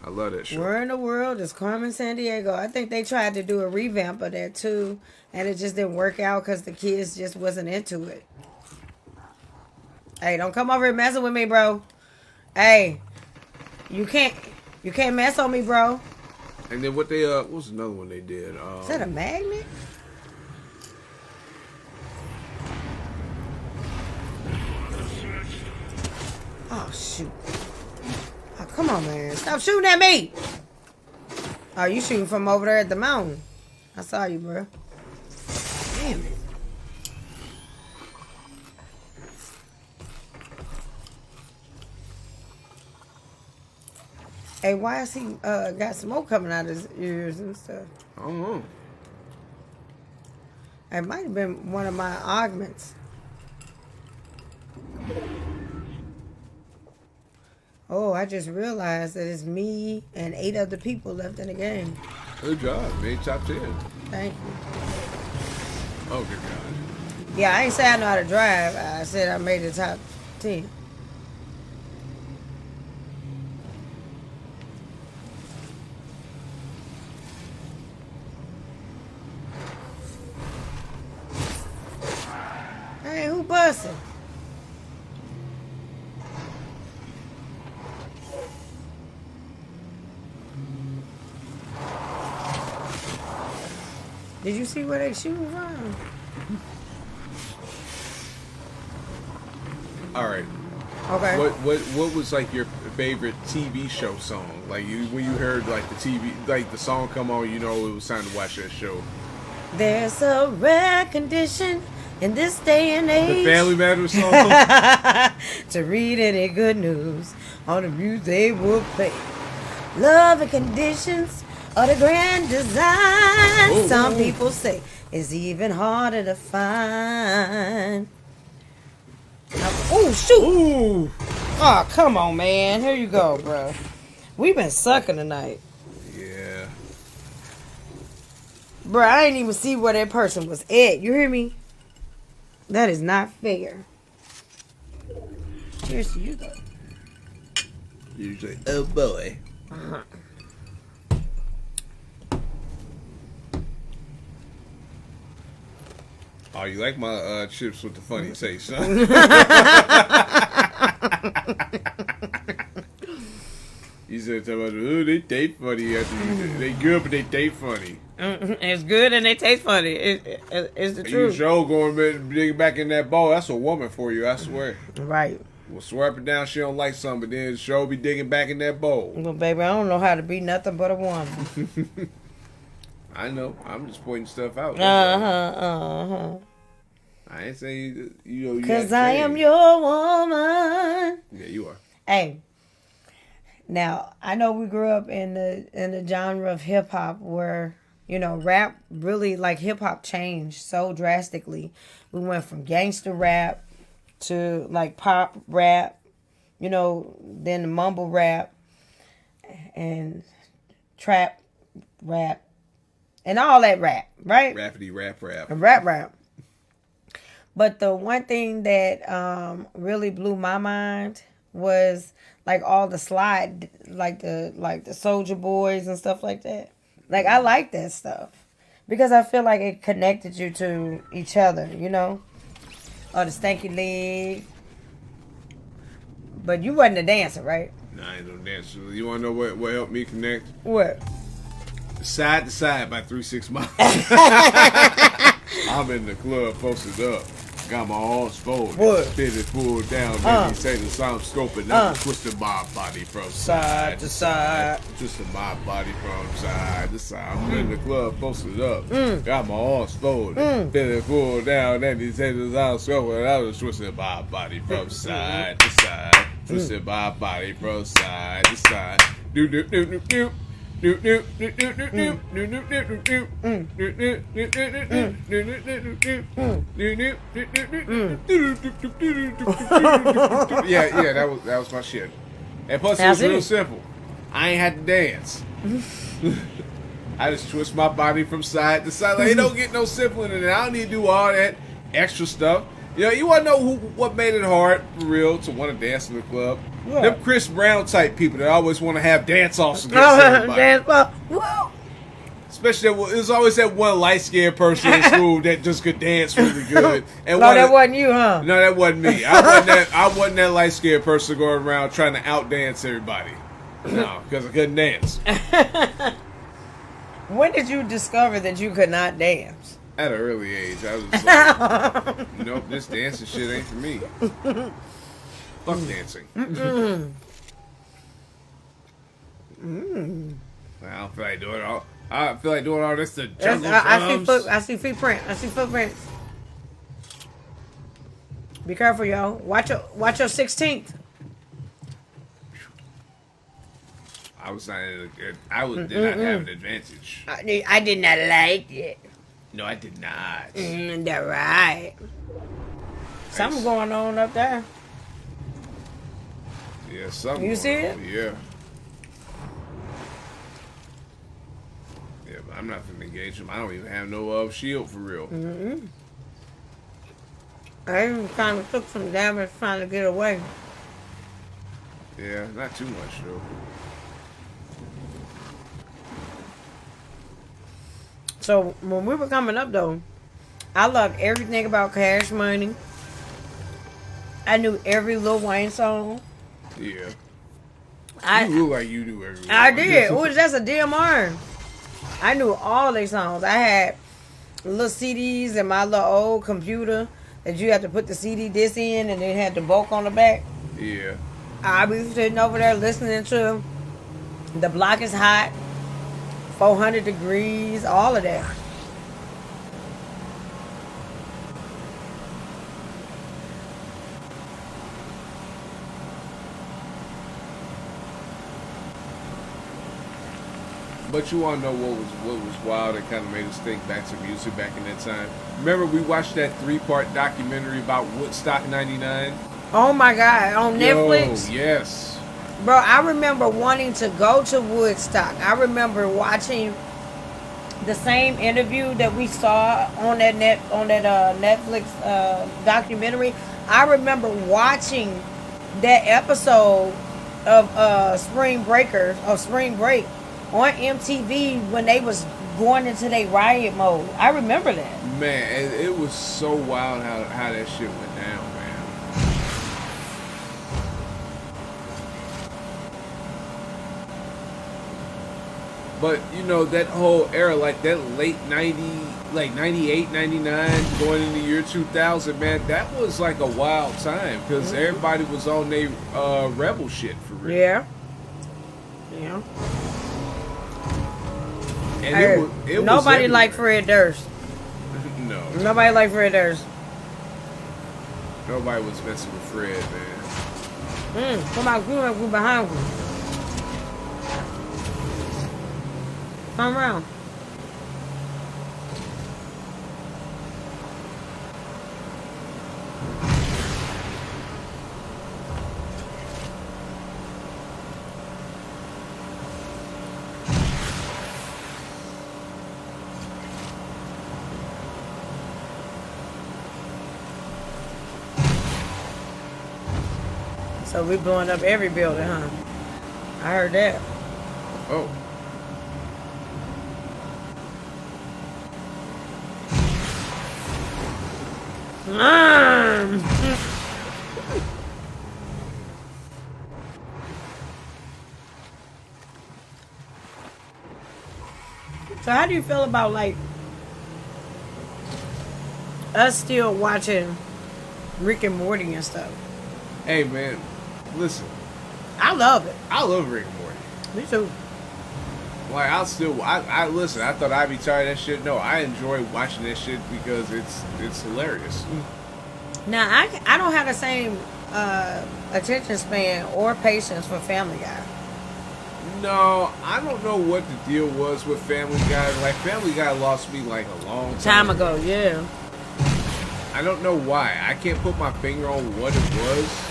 I love that show. Where in the World is Carmen Sandiego? I think they tried to do a revamp of that too, and it just didn't work out because the kids just wasn't into it. Hey, don't come over here messing with me, bro. Hey, you can't mess on me, bro. And then what was another one they did? Is that a magnet? Oh, shoot. Oh, come on, man. Stop shooting at me. Oh, you shooting from over there at the mountain. I saw you, bro. Damn it. Hey, why is he got smoke coming out of his ears and stuff? I don't know. It might have been one of my augments. Oh, I just realized that it's me and 8 other people left in the game. Good job. Made top 10. Thank you. Oh, good God. Yeah, I ain't say I know how to drive. I said I made the top 10. Hey, who busting? Did you see where they shooting from? All right. Okay. What was like your favorite TV show song? Like when you heard like the TV, like the song come on, you know it was time to watch that show. There's a rare condition in this day and age. The Family Matters song. To read any good news on the music they will play. Love and conditions are the grand design. Some people say it's even harder to find. Oh, shoot. Ooh. Oh, come on, man. Here you go, bro. We've been sucking tonight. Yeah. Bro, I didn't even see where that person was at. You hear me? That is not fair. Cheers to you, though. You say, oh boy. Oh, you like my chips with the funny taste, huh? You said something about, oh, they taste funny. They good, but they taste funny. It's good and they taste funny. It's the You truth. sure going dig back in that bowl. That's a woman for you, I swear. Right. Well, swipe it down. She don't like something, but then she'll be digging back in that bowl. Well, baby, I don't know how to be nothing but a woman. I know. I'm just pointing stuff out. I ain't saying you know. Cause I am your woman. Yeah, you are. Hey, now I know we grew up in the genre of hip hop where rap really like hip hop changed so drastically. We went from gangster rap to like pop rap, then the mumble rap and trap rap and all that rap, right? Rappity rap. And rap. But the one thing that really blew my mind was like all the slide, like the Soldier Boys and stuff like that. Like I like that stuff because I feel like it connected you to each other, or the Stanky Leg. But you wasn't a dancer, right? Nah, I ain't no dancer. You wanna know what helped me connect? What? Side to Side by 3 6 Mile. I'm in the club, posted up. Got my arms folded. What? Fitted pulled down. Then he say the sound scoping. I'm twisting my body from side to side. Twisting my body from side to side. I'm in the club, posted up. Got my arms folded. Fitted pulled down. Then he say the sound scoping. I was twisting my body from side to side. Twisting my body from side to side. Do do do do do. Yeah, that was my shit. And plus it was real simple. I ain't had to dance. I just twist my body from side to side. Like, it don't get no simpler than that. I don't need to do all that extra stuff. You want to know what made it hard for real to want to dance in the club? Yeah. Them Chris Brown type people that always want to have dance offs against everybody. Dance off. Whoa. Especially, there's always that one light skinned person in school that just could dance really good. And no, that wasn't you, huh? No, that wasn't me. I wasn't that light skinned person going around trying to outdance everybody. No, because I couldn't dance. When did you discover that you could not dance? At an early age, I was just like, nope, this dancing shit ain't for me. Fuck dancing. I don't feel like doing it all. I feel like doing all this to jungle drums. I see footprints. I see footprints. Be careful, y'all. Watch your 16th. Did not have an advantage. I did not like it. No, I did not. That right. Something going on up there. Yeah, something. You see it? Yeah. Yeah, but I'm not gonna engage him. I don't even have no shield for real. I even kind of took some damage trying to get away. Yeah, not too much though. So when we were coming up though, I loved everything about Cash Money. I knew every Lil Wayne song. Yeah. You look like you knew every I did. That's a DMR. I knew all their songs. I had little CDs in my little old computer that you had to put the CD disc in and it had the bulk on the back. Yeah. I be sitting over there listening to The Block Is Hot, 400 Degrees, all of that. But you want to know what was wild and kind of made us think back to music back in that time? Remember we watched that 3-part documentary about Woodstock 99? Oh my God, on Netflix? Yes. Bro, I remember wanting to go to Woodstock. I remember watching the same interview that we saw on that Netflix documentary. I remember watching that episode of Spring Break on MTV when they was going into their riot mode. I remember that. Man, it was so wild how that shit went down, man. But you know that whole era, like that late '90, like '98, '99, going into the year 2000, man, that was like a wild time because everybody was on their rebel shit for real. Yeah. Yeah. And Hey, it was nobody everywhere. like Fred Durst. No, Nobody like Fred Durst. nobody was messing with Fred, man. Come on, go behind you. Come around. So we blowing up every building, huh? I heard that. Oh. So how do you feel about like us still watching Rick and Morty and stuff? Hey, man, listen, I love it. I love Rick and Morty. Me too. Like, I listen, I thought I'd be tired of that shit. No, I enjoy watching that shit because it's hilarious. Now I don't have the same attention span or patience for Family Guy. No, I don't know what the deal was with Family Guy. Like, Family Guy lost me like a long Time ago, yeah. I don't know why. I can't put my finger on what it was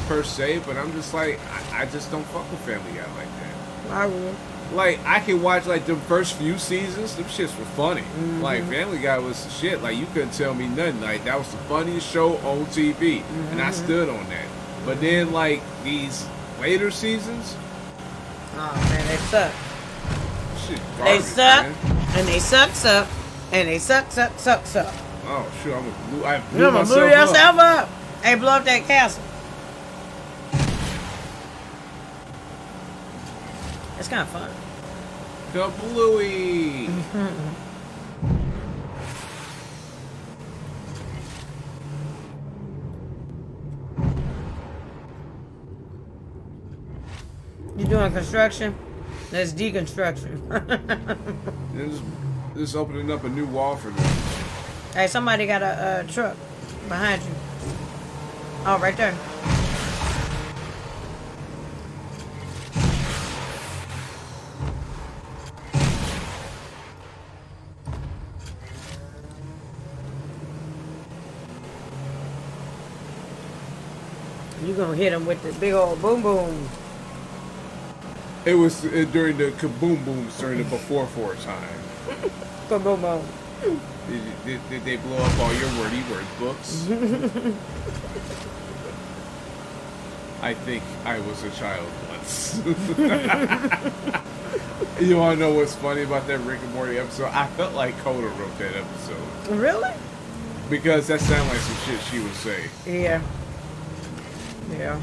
per se, but I'm just like, I just don't fuck with Family Guy like that. I will. Like, I can watch like the first few seasons. Them shits were funny. Like, Family Guy was the shit. Like, you couldn't tell me nothing. Like, that was the funniest show on TV, and I stood on that. But then, like, these later seasons, Oh man, they suck. shit, They garbage, suck, man. and they suck, and they suck. Oh shit, I blew You're gonna myself blow up. yourself up. Hey, blow up that castle. It's kind of fun. Kablooey. You doing construction? That's deconstruction. This opening up a new wall for them. Hey, somebody got a truck behind you. Oh, right there. You gonna hit him with the big old boom boom. It was during the kaboom booms during the before four time. Boom boom boom. Did they blow up all your wordy word books? I think I was a child once. You want to know what's funny about that Rick and Morty episode? I felt like Coda wrote that episode. Really? Because that sounded like some shit she would say. Yeah. Yeah.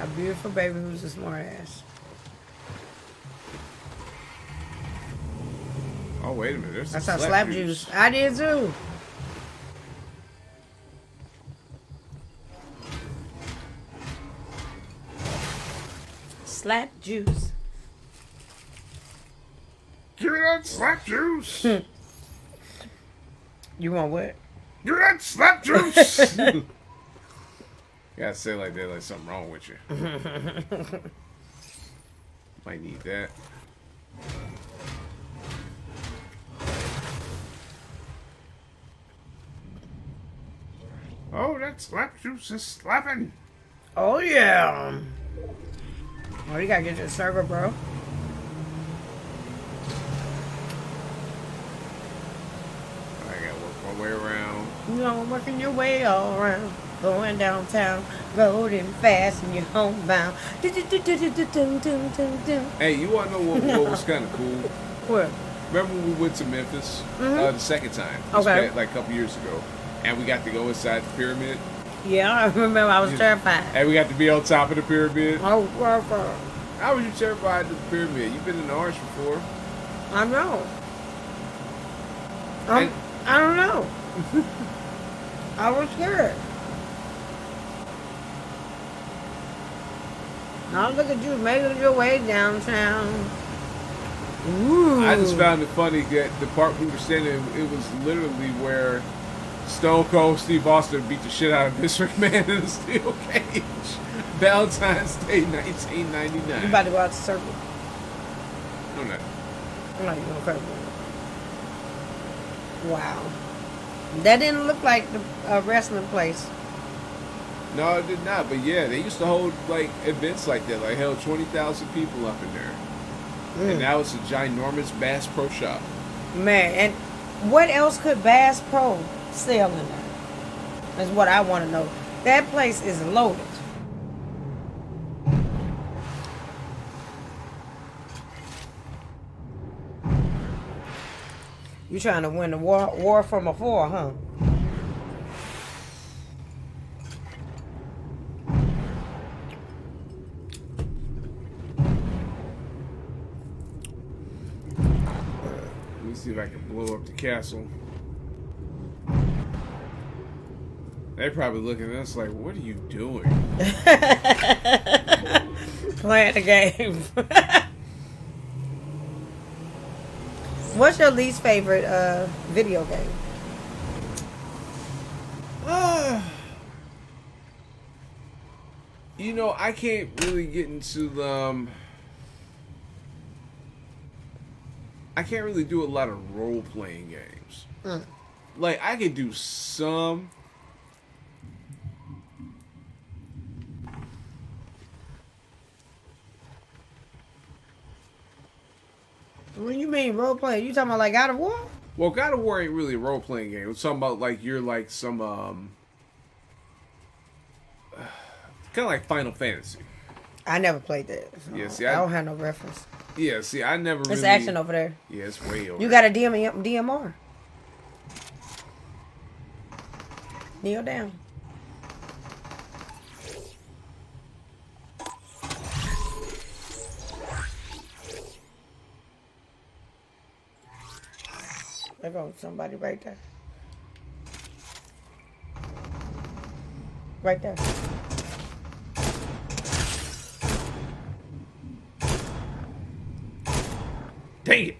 A beautiful baby who's a smart ass. Oh, wait a minute. There's I some saw slap juice. I did too. Slap juice. Give me that slap juice. You want what? Give me that slap juice. You gotta say it like that, like something wrong with you. Might need that. Oh, that slap juice is slapping. Oh yeah. Oh, you gotta get your server, bro. I gotta work my way around. You know, working your way all around. Going downtown, rolling fast, and you're homebound. Hey, you wanna know what was kind of cool? What? Remember when we went to Memphis the second time? This Okay. like a couple years ago, and we got to go inside the pyramid, Yeah, I remember I was terrified. and we got to be on top of the pyramid. Oh, How was you terrified of the pyramid? You've been in the arch before. I know. And- I don't know. I was scared. Now look at you making your way downtown. Ooh. I just found it funny that the part we were standing in, it was literally where Stone Cold Steve Austin beat the shit out of Vince McMahon in a steel cage. Valentine's Day, 1999. You about to go out the circle. No, no. I'm not even gonna cry. Wow. That didn't look like the wrestling place. No, it did not. But yeah, they used to hold like events like that. Like held 20,000 people up in there. And now it's a ginormous Bass Pro Shop. Man, and what else could Bass Pro sell in there? That's what I want to know. That place is loaded. You trying to win the war from afar, huh? Let me see if I can blow up the castle. They're probably looking at us like, what are you doing? Playing the game. What's your least favorite video game? You know, I can't really get into the. I can't really do a lot of role playing games. Like I could do some. When you mean role playing, you talking about like God of War? Well, God of War ain't really a role playing game. It's talking about like you're like some kind of like Final Fantasy. I never played that. So Yeah, see, I don't have no reference. Yeah, see, I never. It's really, action over there. Yeah, it's way over. You got a DMR. Kneel down. There goes somebody right there. Right there. Dang it!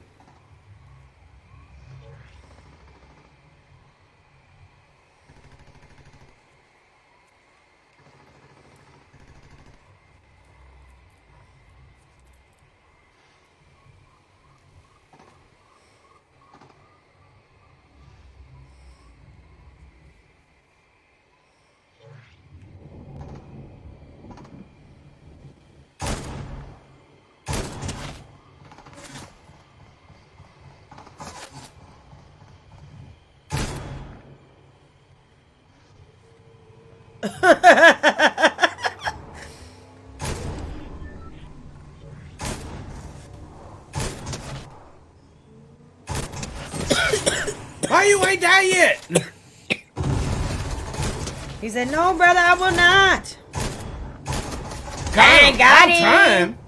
Why you ain't die yet? He said, "No, brother, I will not." I ain't got it. time.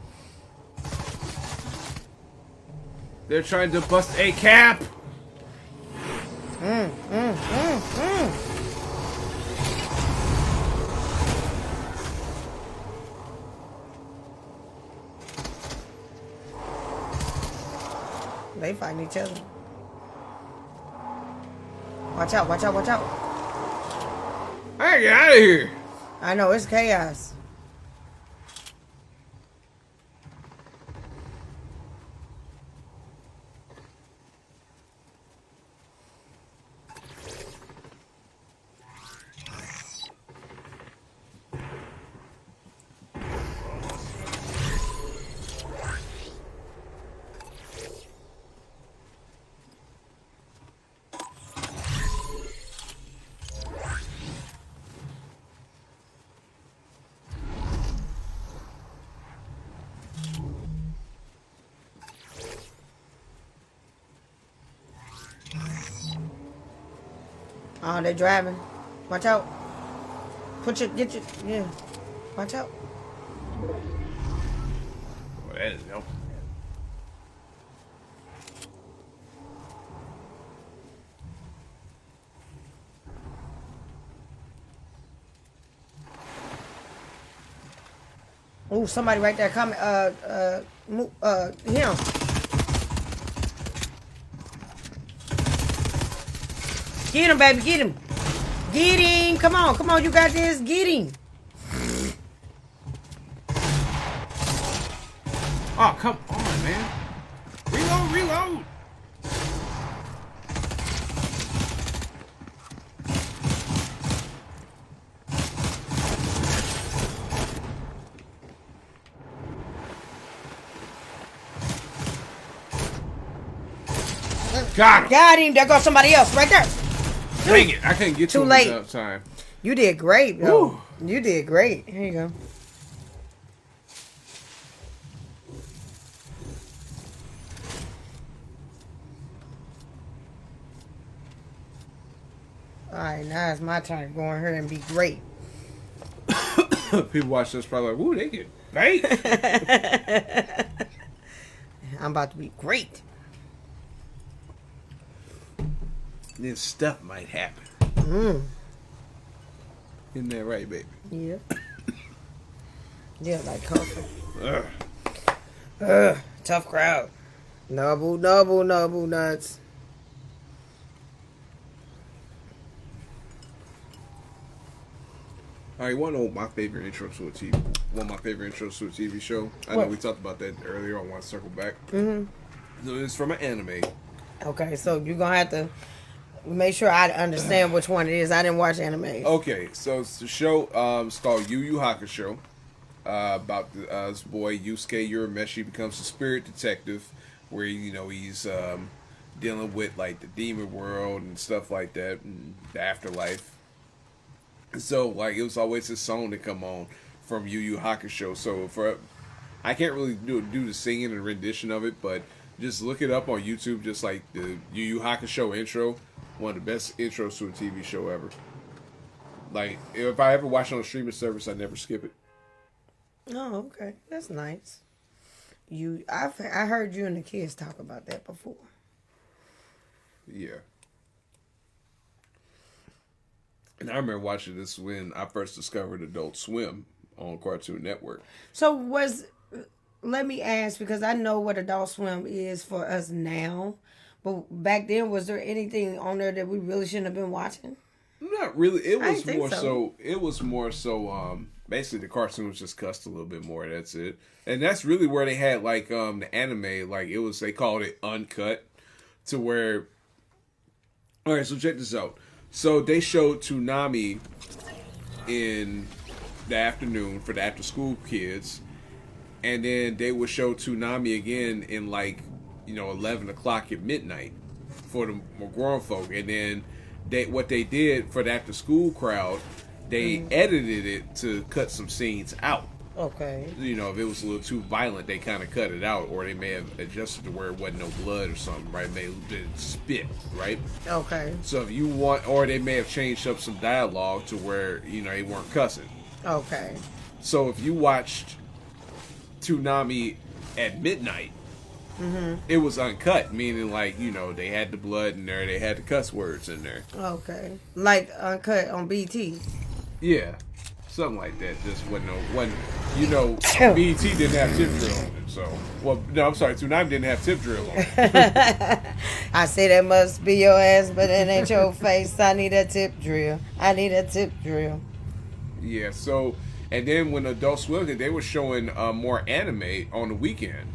They're trying to bust a cap. They fighting each other. Watch out, watch out, watch out. Hey, get out of here. I know, it's chaos. Oh, they're driving. Watch out. Yeah. Watch out. that is helpful. Ooh, somebody right there coming. Him. Get him, baby. Get him. Get him. Come on. Come on. You got this. Get him. Oh, come on, man. Reload, reload. Got him. Got him. There goes somebody else right there. Dang it. I couldn't get Too to him late. enough time. You did great, yo. Woo. You did great. Here you go. All right, now it's my turn to go in here and be great. People watch this probably like, ooh, they get great. I'm about to be great. Then stuff might happen. Isn't that right, baby? Yeah. Yeah, like coffee. Ugh. Tough crowd. Nubble, nubble, nubble nuts. All right, you want to know my favorite intro to a TV? One of my favorite intros to a TV show. I know What? we talked about that earlier. I want to circle back. Mm-hmm. So it's from an anime. Okay, so you're going to have to make sure I understand which one it is. I didn't watch anime. Okay, so it's the show. It's called Yu Yu Hakusho. About this boy Yusuke Urameshi becomes a spirit detective, where he's dealing with like the demon world and stuff like that, and the afterlife. So like it was always this song to come on from Yu Yu Hakusho. So I can't really do the singing and rendition of it, but just look it up on YouTube. Just like the Yu Yu Hakusho intro, one of the best intros to a TV show ever. Like if I ever watch it on a streaming service, I never skip it. Oh, okay. That's nice. I heard you and the kids talk about that before. Yeah. And I remember watching this when I first discovered Adult Swim on Cartoon Network. So let me ask, because I know what Adult Swim is for us now, but back then, was there anything on there that we really shouldn't have been watching? Not really. It I was didn't think so. It was more so. Basically, the cartoons just cussed a little bit more. That's it. And that's really where they had like the anime. Like they called it uncut, to where. All right, so check this out. So they showed Toonami in the afternoon for the after school kids, and then they would show Toonami again in 11 o'clock at midnight for the more grown folk. And then what they did for the after school crowd, they edited it to cut some scenes out. Okay. If it was a little too violent, they kind of cut it out, or they may have adjusted to where it wasn't no blood or something, right? They didn't spit, right? Okay. So if you want, or they may have changed up some dialogue to where they weren't cussing. Okay. So if you watched Toonami at midnight, it was uncut, meaning they had the blood in there, they had the cuss words in there. Okay. Like uncut on BT. Yeah, something like that. Just wasn't BET didn't have tip drill on it. So, I'm sorry, Toonami didn't have tip drill on it. I say that must be your ass, but it ain't your face. I need a tip drill. I need a tip drill. Yeah, so, and then when Adult Swim did, they were showing more anime on the weekend.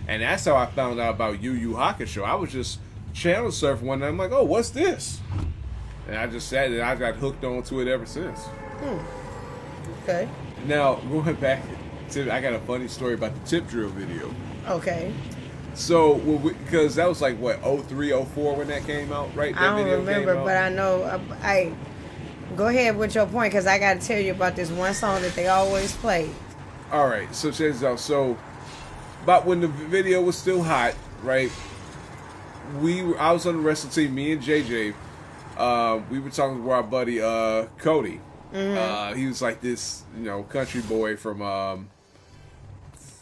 And that's how I found out about Yu Yu Hakusho. I was just channel surfing one night. I'm like, oh, what's this? And I just sat there. I got hooked onto it ever since. Okay. Now, going back to, I got a funny story about the tip drill video. Okay. So, because that was like, what, 03, 04 when that came out, right? That I don't video remember, came out? but I know. Go ahead with your point, because I got to tell you about this one song that they always play. All right, so check this out. So, about when the video was still hot, right? I was on the wrestling team. Me and JJ, we were talking to our buddy Cody. He was like this, country boy from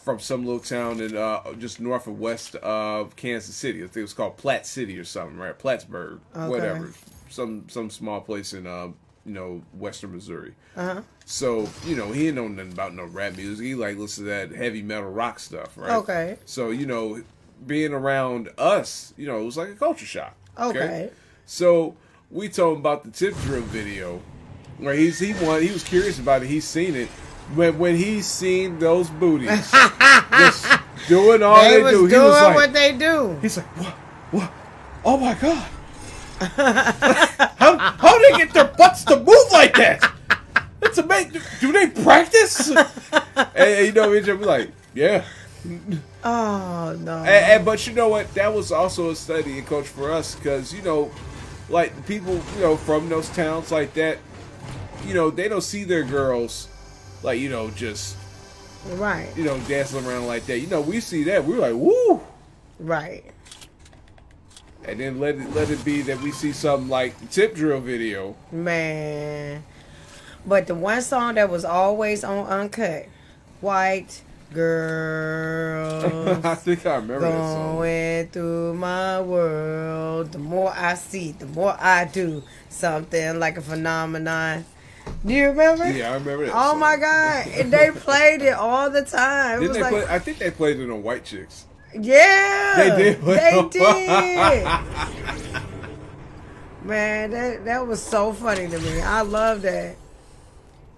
from some little town in just north of west of Kansas City. I think it was called Platte City or something, right? Plattsburgh, whatever. Some small place in western Missouri. So he didn't know nothing about no rap music. He like listened to that heavy metal rock stuff, right? Okay. So being around us, it was like a culture shock. Okay. So we told him about the Tip Drill video, where he was curious about it. He's seen it. When he's seen those booties just doing all they do, he was like, what they do. He's like, what? Oh my God! how do they get their butts to move like that? It's amazing. Do they practice? And me and Jim be like, yeah. Oh no! But you know what? That was also a study and coach for us because like the people from those towns like that, they don't see their girls like just right dancing around like that. We see that, we're like, woo, right. And then let it be that we see something like the Tip Drill video, man. But the one song that was always on Uncut, White Girls. I think I remember that song. Going through my world, the more I see, the more I do. Something like a phenomenon. Do you remember? Yeah, I remember that. Oh song. my God! And they played it all the time. It was like, I think they played it on White Chicks. Yeah, they did. They did. Man, that was so funny to me. I love that.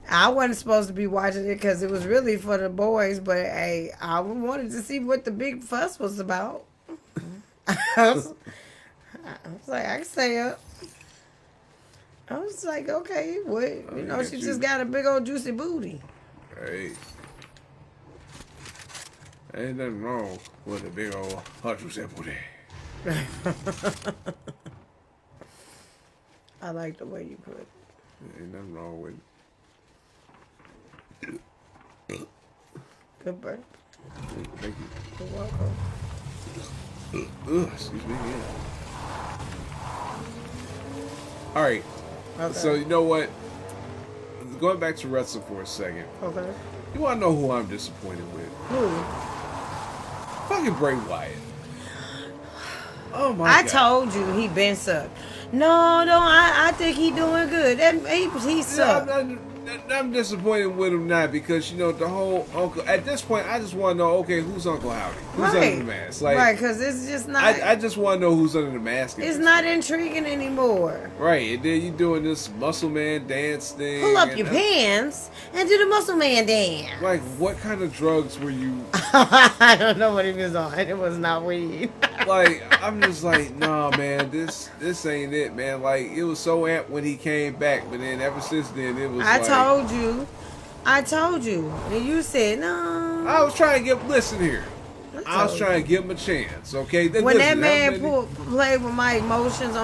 I wasn't supposed to be watching it because it was really for the boys, but hey, I wanted to see what the big fuss was about. I was like, I can stay up. I was like, okay, what? She just got a big old juicy booty. Hey. Ain't nothing wrong with a big old hot juicy booty. I like the way you put it. Ain't nothing wrong with it. Good burp. Thank you. You're welcome. Excuse me. Yeah. All right. Okay. So you know what? Going back to wrestling for a second. Okay. You want to know who I'm disappointed with? Who? Fucking Bray Wyatt. Oh my I God. told you he been sucked. No, I think he doing good. He sucked. I'm disappointed with him now because the whole Uncle. At this point, I just want to know, okay, who's Uncle Howdy? Who's under the mask? Like, right, because it's just not. I just want to know who's under the mask. It's not intriguing anymore. Right, and then you doing this muscle man dance thing. Pull up your pants and do the muscle man dance. Like, what kind of drugs were you? I don't know what he was on. It was not weed. Like, I'm just like, nah, man, this ain't it, man. Like, it was so amped when he came back, but then ever since then, it was. I told you, and you said no. I was trying to listen here. I was trying to give him a chance, okay? When that man played with my emotions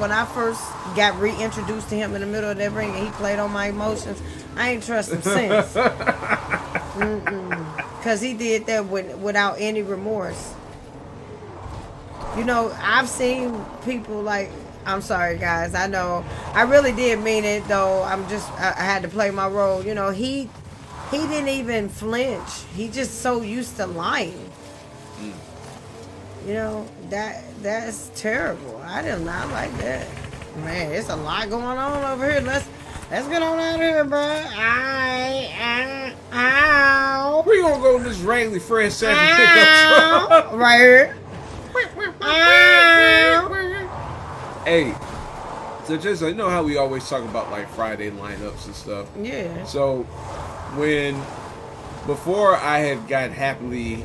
when I first got reintroduced to him in the middle of that ring, and he played on my emotions, I ain't trust him since. Because he did that without any remorse. I've seen people like. I'm sorry, guys. I know. I really did mean it, though. I had to play my role. He didn't even flinch. He just so used to lying. That's terrible. I did not like that. Man, it's a lot going on over here. Let's get on out of here, bro. Ow. Where you gonna go in this raggedy Fred Sanford pickup truck? Right here. Hey, so just how we always talk about like Friday lineups and stuff. Yeah. So before I had got happily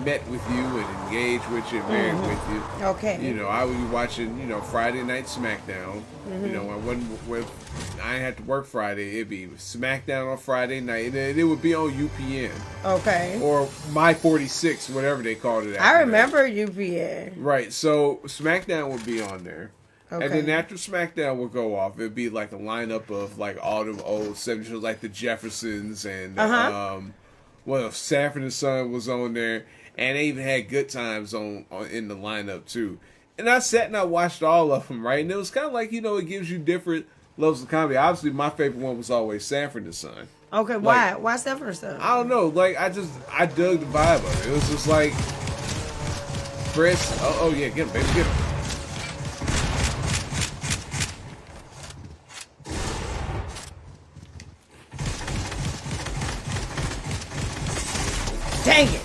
met with you and engaged with you and married with you. Okay. I would be watching, Friday Night SmackDown. I didn't have to work Friday. It'd be SmackDown on Friday night, and then it would be on UPN. Okay. Or My 46, whatever they called it. I remember UPN. Right. So SmackDown would be on there. Okay. And then after SmackDown would go off, it'd be like a lineup of like all them old 70s shows, like the Jeffersons and Sanford and Son was on there. And they even had Good Times on in the lineup too. And I sat and I watched all of them, right? And it was kind of like, it gives you different levels of comedy. Obviously, my favorite one was always Sanford and Son. Okay, why? Why Stepford Son? I don't know. Like I dug the vibe of it. It was just like Chris. Oh yeah, get him, baby, get him. Dang it.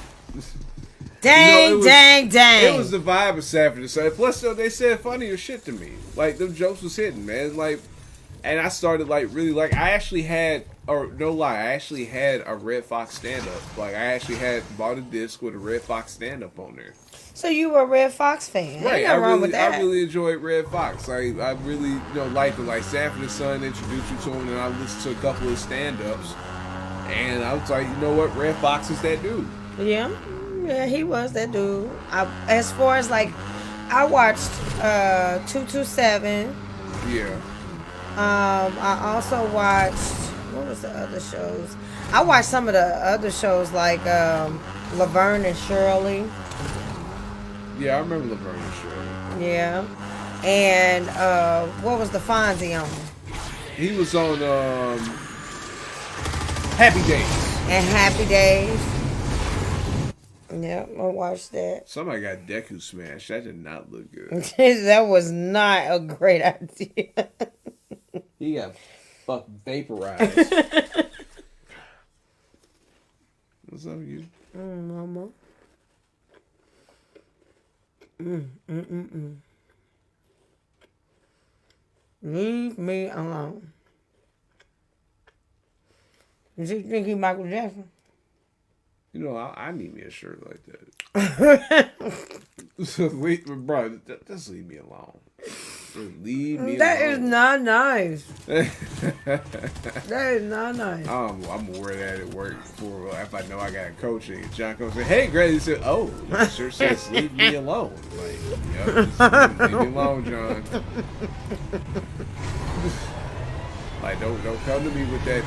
Dang, dang. It was the vibe of Sanford. So plus, though, they said funnier shit to me. Like them jokes was hitting, man. Like, and I started like really like. I actually had, or no lie, I actually had a Red Fox stand up. Like I actually had bought a disc with a Red Fox stand up on there. So you were a Red Fox fan? Right. Ain't nothing wrong with that. I really enjoyed Red Fox. I really liked it. Like Sanford Son introduced you to him, and I listened to a couple of stand ups, and I was like, you know what, Red Fox is that dude. Yeah. Yeah, he was that dude. As far as like, I watched 227. Yeah. I also watched, what was the other shows? I watched some of the other shows like Laverne and Shirley. Yeah, I remember Laverne and Shirley. Yeah. And what was the Fonzie on? He was on Happy Days. And Happy Days. Yep, I watched that. Somebody got Deku smashed. That did not look good. That was not a great idea. He got fucking vaporized. What's up with you? Mama. Leave me alone. Does he think he Michael Jackson? You know, I need me a shirt like that. Bro, just leave me alone. Just leave me That alone. is not nice. That is not nice. I'm gonna wear that at work for if I know I got a coach and John comes and say, "Hey, Greg," he said, "Oh, it sure says leave me alone." Like, yep, just leave me alone, John. Like, don't come to me with that.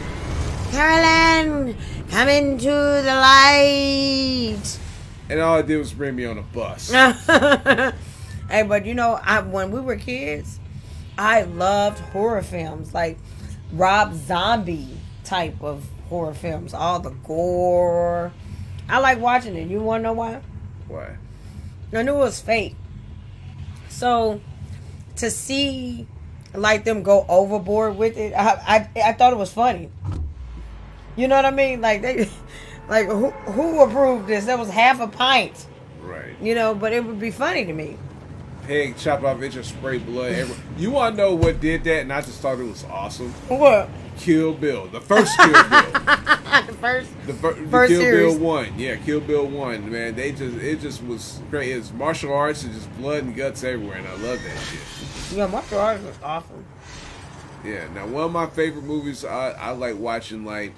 Carolyn, come into the light. And all it did was bring me on a bus. Hey, but you know, when we were kids, I loved horror films, like Rob Zombie type of horror films, all the gore. I like watching it. You want to know why? Why? I knew it was fake. So to see like them go overboard with it, I thought it was funny. You know what I mean? Like who approved this? That was half a pint. Right. You know, but it would be funny to me. Head chopped off, it just sprayed blood everywhere. You want to know what did that? And I just thought it was awesome. What? Kill Bill, the first Kill Bill. The First Kill series. Bill 1. Yeah, Kill Bill 1. Man, it just was great. It's martial arts and just blood and guts everywhere, and I love that shit. Yeah, martial arts was awesome. Yeah. Now, one of my favorite movies I like watching, like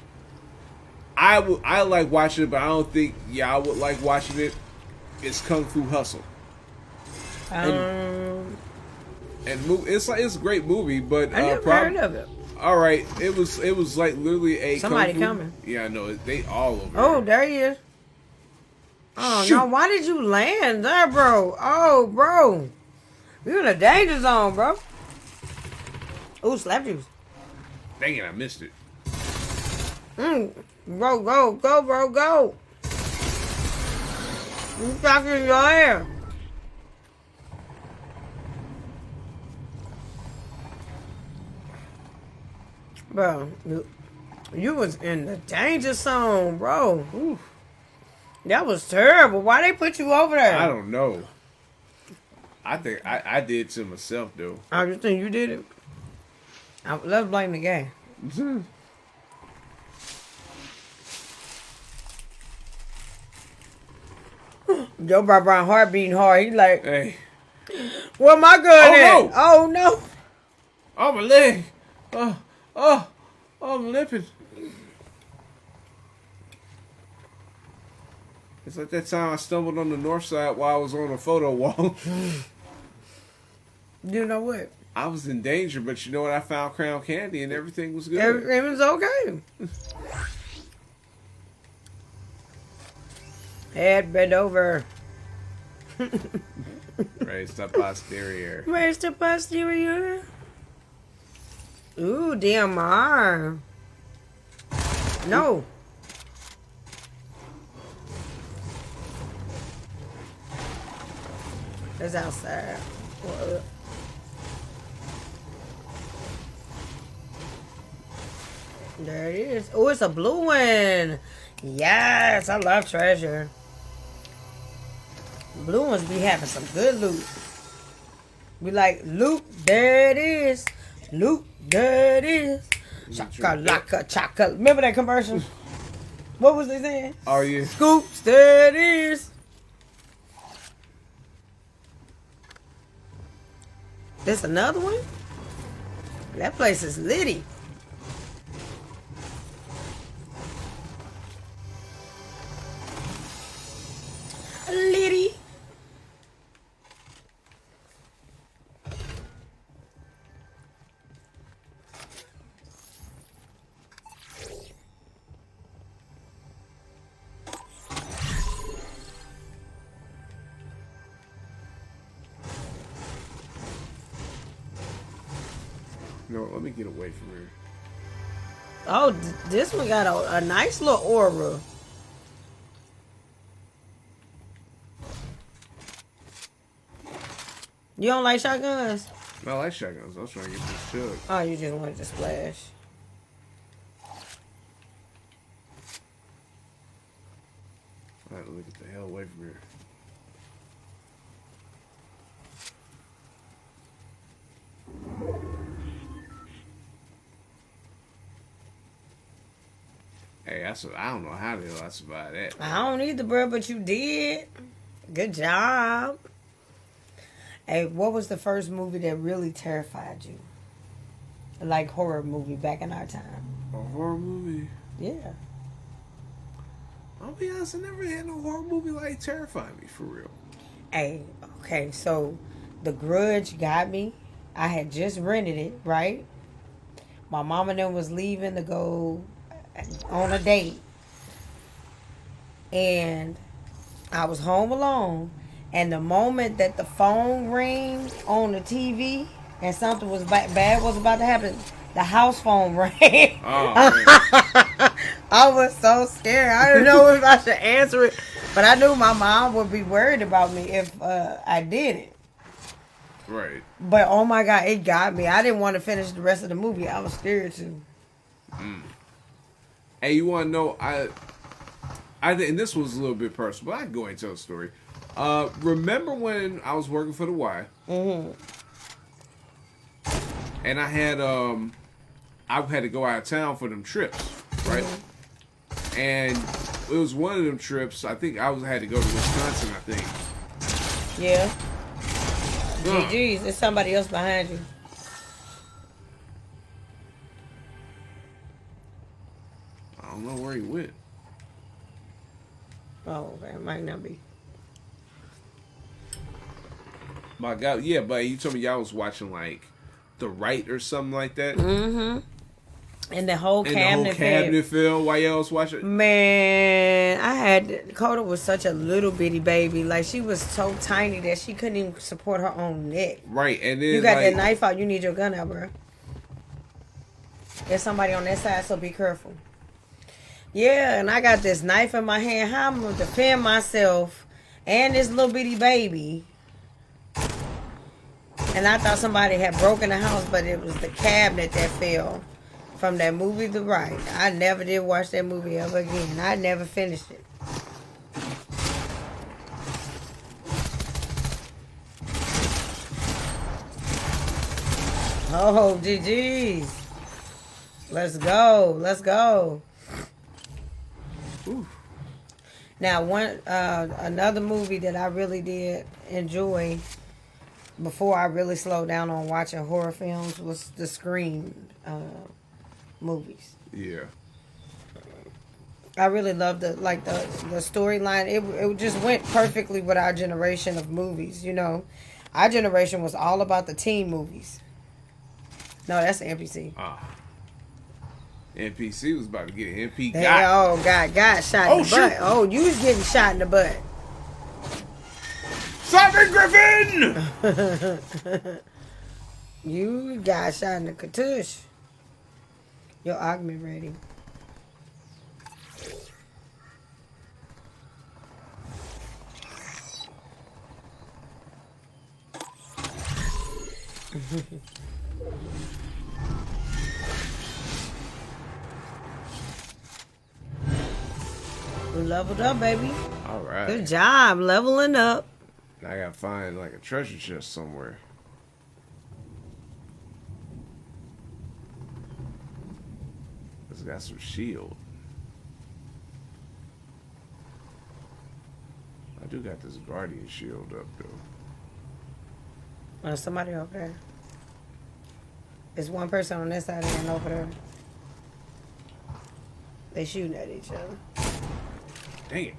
I like watching it, but I don't think I would like watching it. It's Kung Fu Hustle. And it's a great movie, but I never heard of it. All right, it was like literally a Somebody Kung Fu. coming. Yeah, I know they all over. Oh, there he is. Oh Shoot. no! Why did you land there, bro? Oh, bro, you in a danger zone, bro. Ooh, slap juice. Dang it, I missed it. Bro, go, bro, go. You stuck in your hair. Bro, you was in the danger zone, bro. Ooh. That was terrible. Why they put you over there? I don't know. I think I did to myself though. I just think you did it. Let's blame the game. Joe Brown heart beating hard. He like, Hey, where my gun Oh, at? Oh no! oh my leg. Oh, I'm limping. It's like that time I stumbled on the north side while I was on a photo wall. You know what? I was in danger, but you know what? I found Crown Candy and everything was good. Everything was okay. Head bent over. Raised up posterior. Where's the posterior? Ooh, DMR. No. It's outside. There it is. Oh, it's a blue one. Yes, I love treasure. Blue ones be having some good loot. We like loot. There it is. Loot. There it is. Chakalaka chocolate. Remember that commercial? What was they saying? Oh yeah. Scoops. There it is. This another one? That place is litty. Litty. No, let me get away from here. Oh, this one got a nice little aura. You don't like shotguns? I like shotguns. I was trying to get this chug. Oh, you just wanted to splash. I had to get the hell away from here. Hey, I don't know how the hell I survived that. I don't either, bro, but you did. Good job. Hey, what was the first movie that really terrified you? Like horror movie back in our time. A horror movie? Yeah. I'll be honest, I never had no horror movie like terrify me for real. Hey, okay, so The Grudge got me. I had just rented it, right? My mom and them was leaving to go on a date. And I was home alone. And the moment that the phone rang on the TV and something was bad was about to happen, the house phone rang. Oh, man. I was so scared. I didn't know if I should answer it. But I knew my mom would be worried about me if I didn't. Right. But oh my God, it got me. I didn't want to finish the rest of the movie. I was scared too. Hey, you want to know? I think, and this was a little bit personal, but I can go ahead and tell the story. Remember when I was working for the Y? Mm-hmm. And I had to go out of town for them trips, right? Mm-hmm. And it was one of them trips. I think had to go to Wisconsin. I think. Yeah. GG's, there's somebody else behind you. I don't know where he went. Oh, okay, it might not be. My God, yeah, but you told me y'all was watching like The Right or something like that. Mm-hmm. And the whole cabinet fell while y'all was watching. Man, Coda was such a little bitty baby. Like she was so tiny that she couldn't even support her own neck. Right, and then you got that knife out. You need your gun out, bro. There's somebody on that side, so be careful. Yeah, and I got this knife in my hand. How I'm gonna defend myself and this little bitty baby? And I thought somebody had broken the house, but it was the cabinet that fell from that movie, The Right. I never did watch that movie ever again. I never finished it. Oh, GG's. Let's go. Let's go. Ooh. Now, another movie that I really did enjoy before I really slowed down on watching horror films was the Scream movies. Yeah. I really loved the storyline. It just went perfectly with our generation of movies, you know. Our generation was all about the teen movies. No, that's the NPC. NPC was about to get an MP. Got shot in the butt. Oh, you was getting shot in the butt. Simon Griffin! You got shot in the cartouche. Your augment ready. We leveled up, baby. All right. Good job, leveling up. Now I gotta find like a treasure chest somewhere. It's got some shield. I do got this guardian shield up though. There's somebody over there. There's one person on this side and over there. They shooting at each other. Dang it.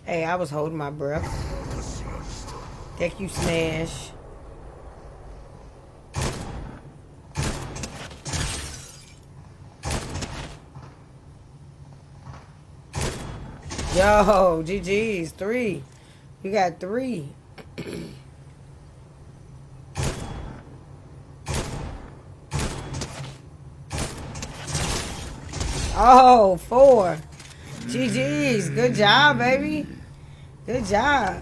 Hey, I was holding my breath. Thank you, Smash. Yo, GG's 3. You got 3. Oh, 4. GG's. Good job, baby. Good job.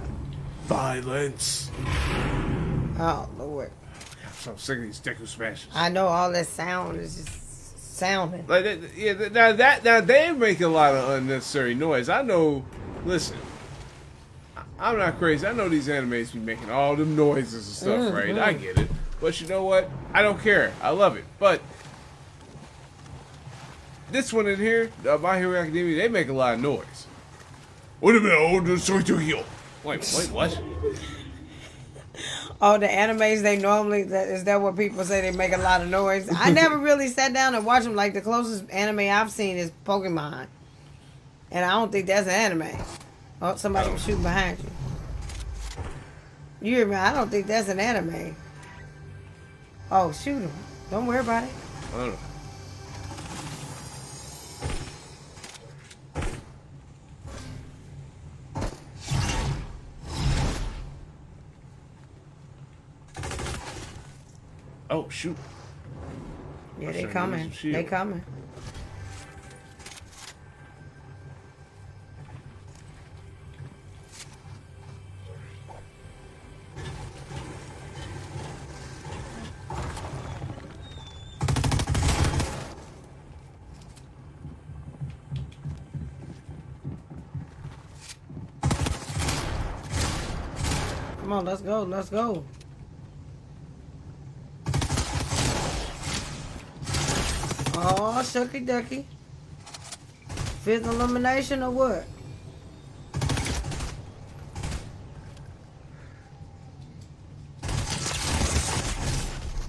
Violence. Oh, Lord. I'm so sick of these Deku smashes. I know all that sound is just sounding. Like now they make a lot of unnecessary noise. I know. Listen, I'm not crazy. I know these animes be making all them noises and stuff, right? I get it. But you know what? I don't care. I love it. But this one in here, My Hero Academia, they make a lot of noise. Wait a minute, oh, the story to heal. Wait, what? Oh, the animes, they normally, is that what people say, they make a lot of noise? I never really sat down and watched them. Like, the closest anime I've seen is Pokemon. And I don't think that's an anime. Oh, somebody was shooting behind you. You hear me? I don't think that's an anime. Oh, shoot him. Don't worry about it. I don't know. Oh, shoot. Yeah, they coming. They coming. Come on, let's go. Let's go. Oh, shucky ducky. Fifth elimination or what?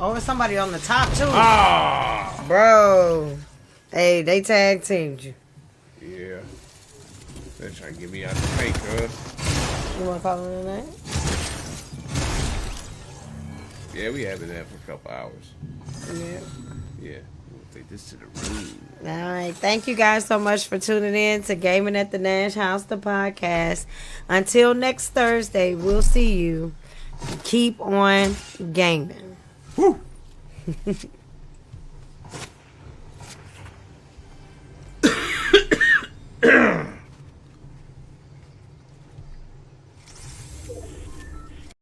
Oh, it's somebody on the top too. Ah! Bro. Hey, they tag teamed you. Yeah. They're trying to get me out the paint, cuz. You want to call it a night? Yeah, we having that for a couple hours. Yeah. Yeah. We'll take this to the room. All right. Thank you guys so much for tuning in to Gaming at the Nash House, the podcast. Until next Thursday, we'll see you. Keep on gaming. Woo!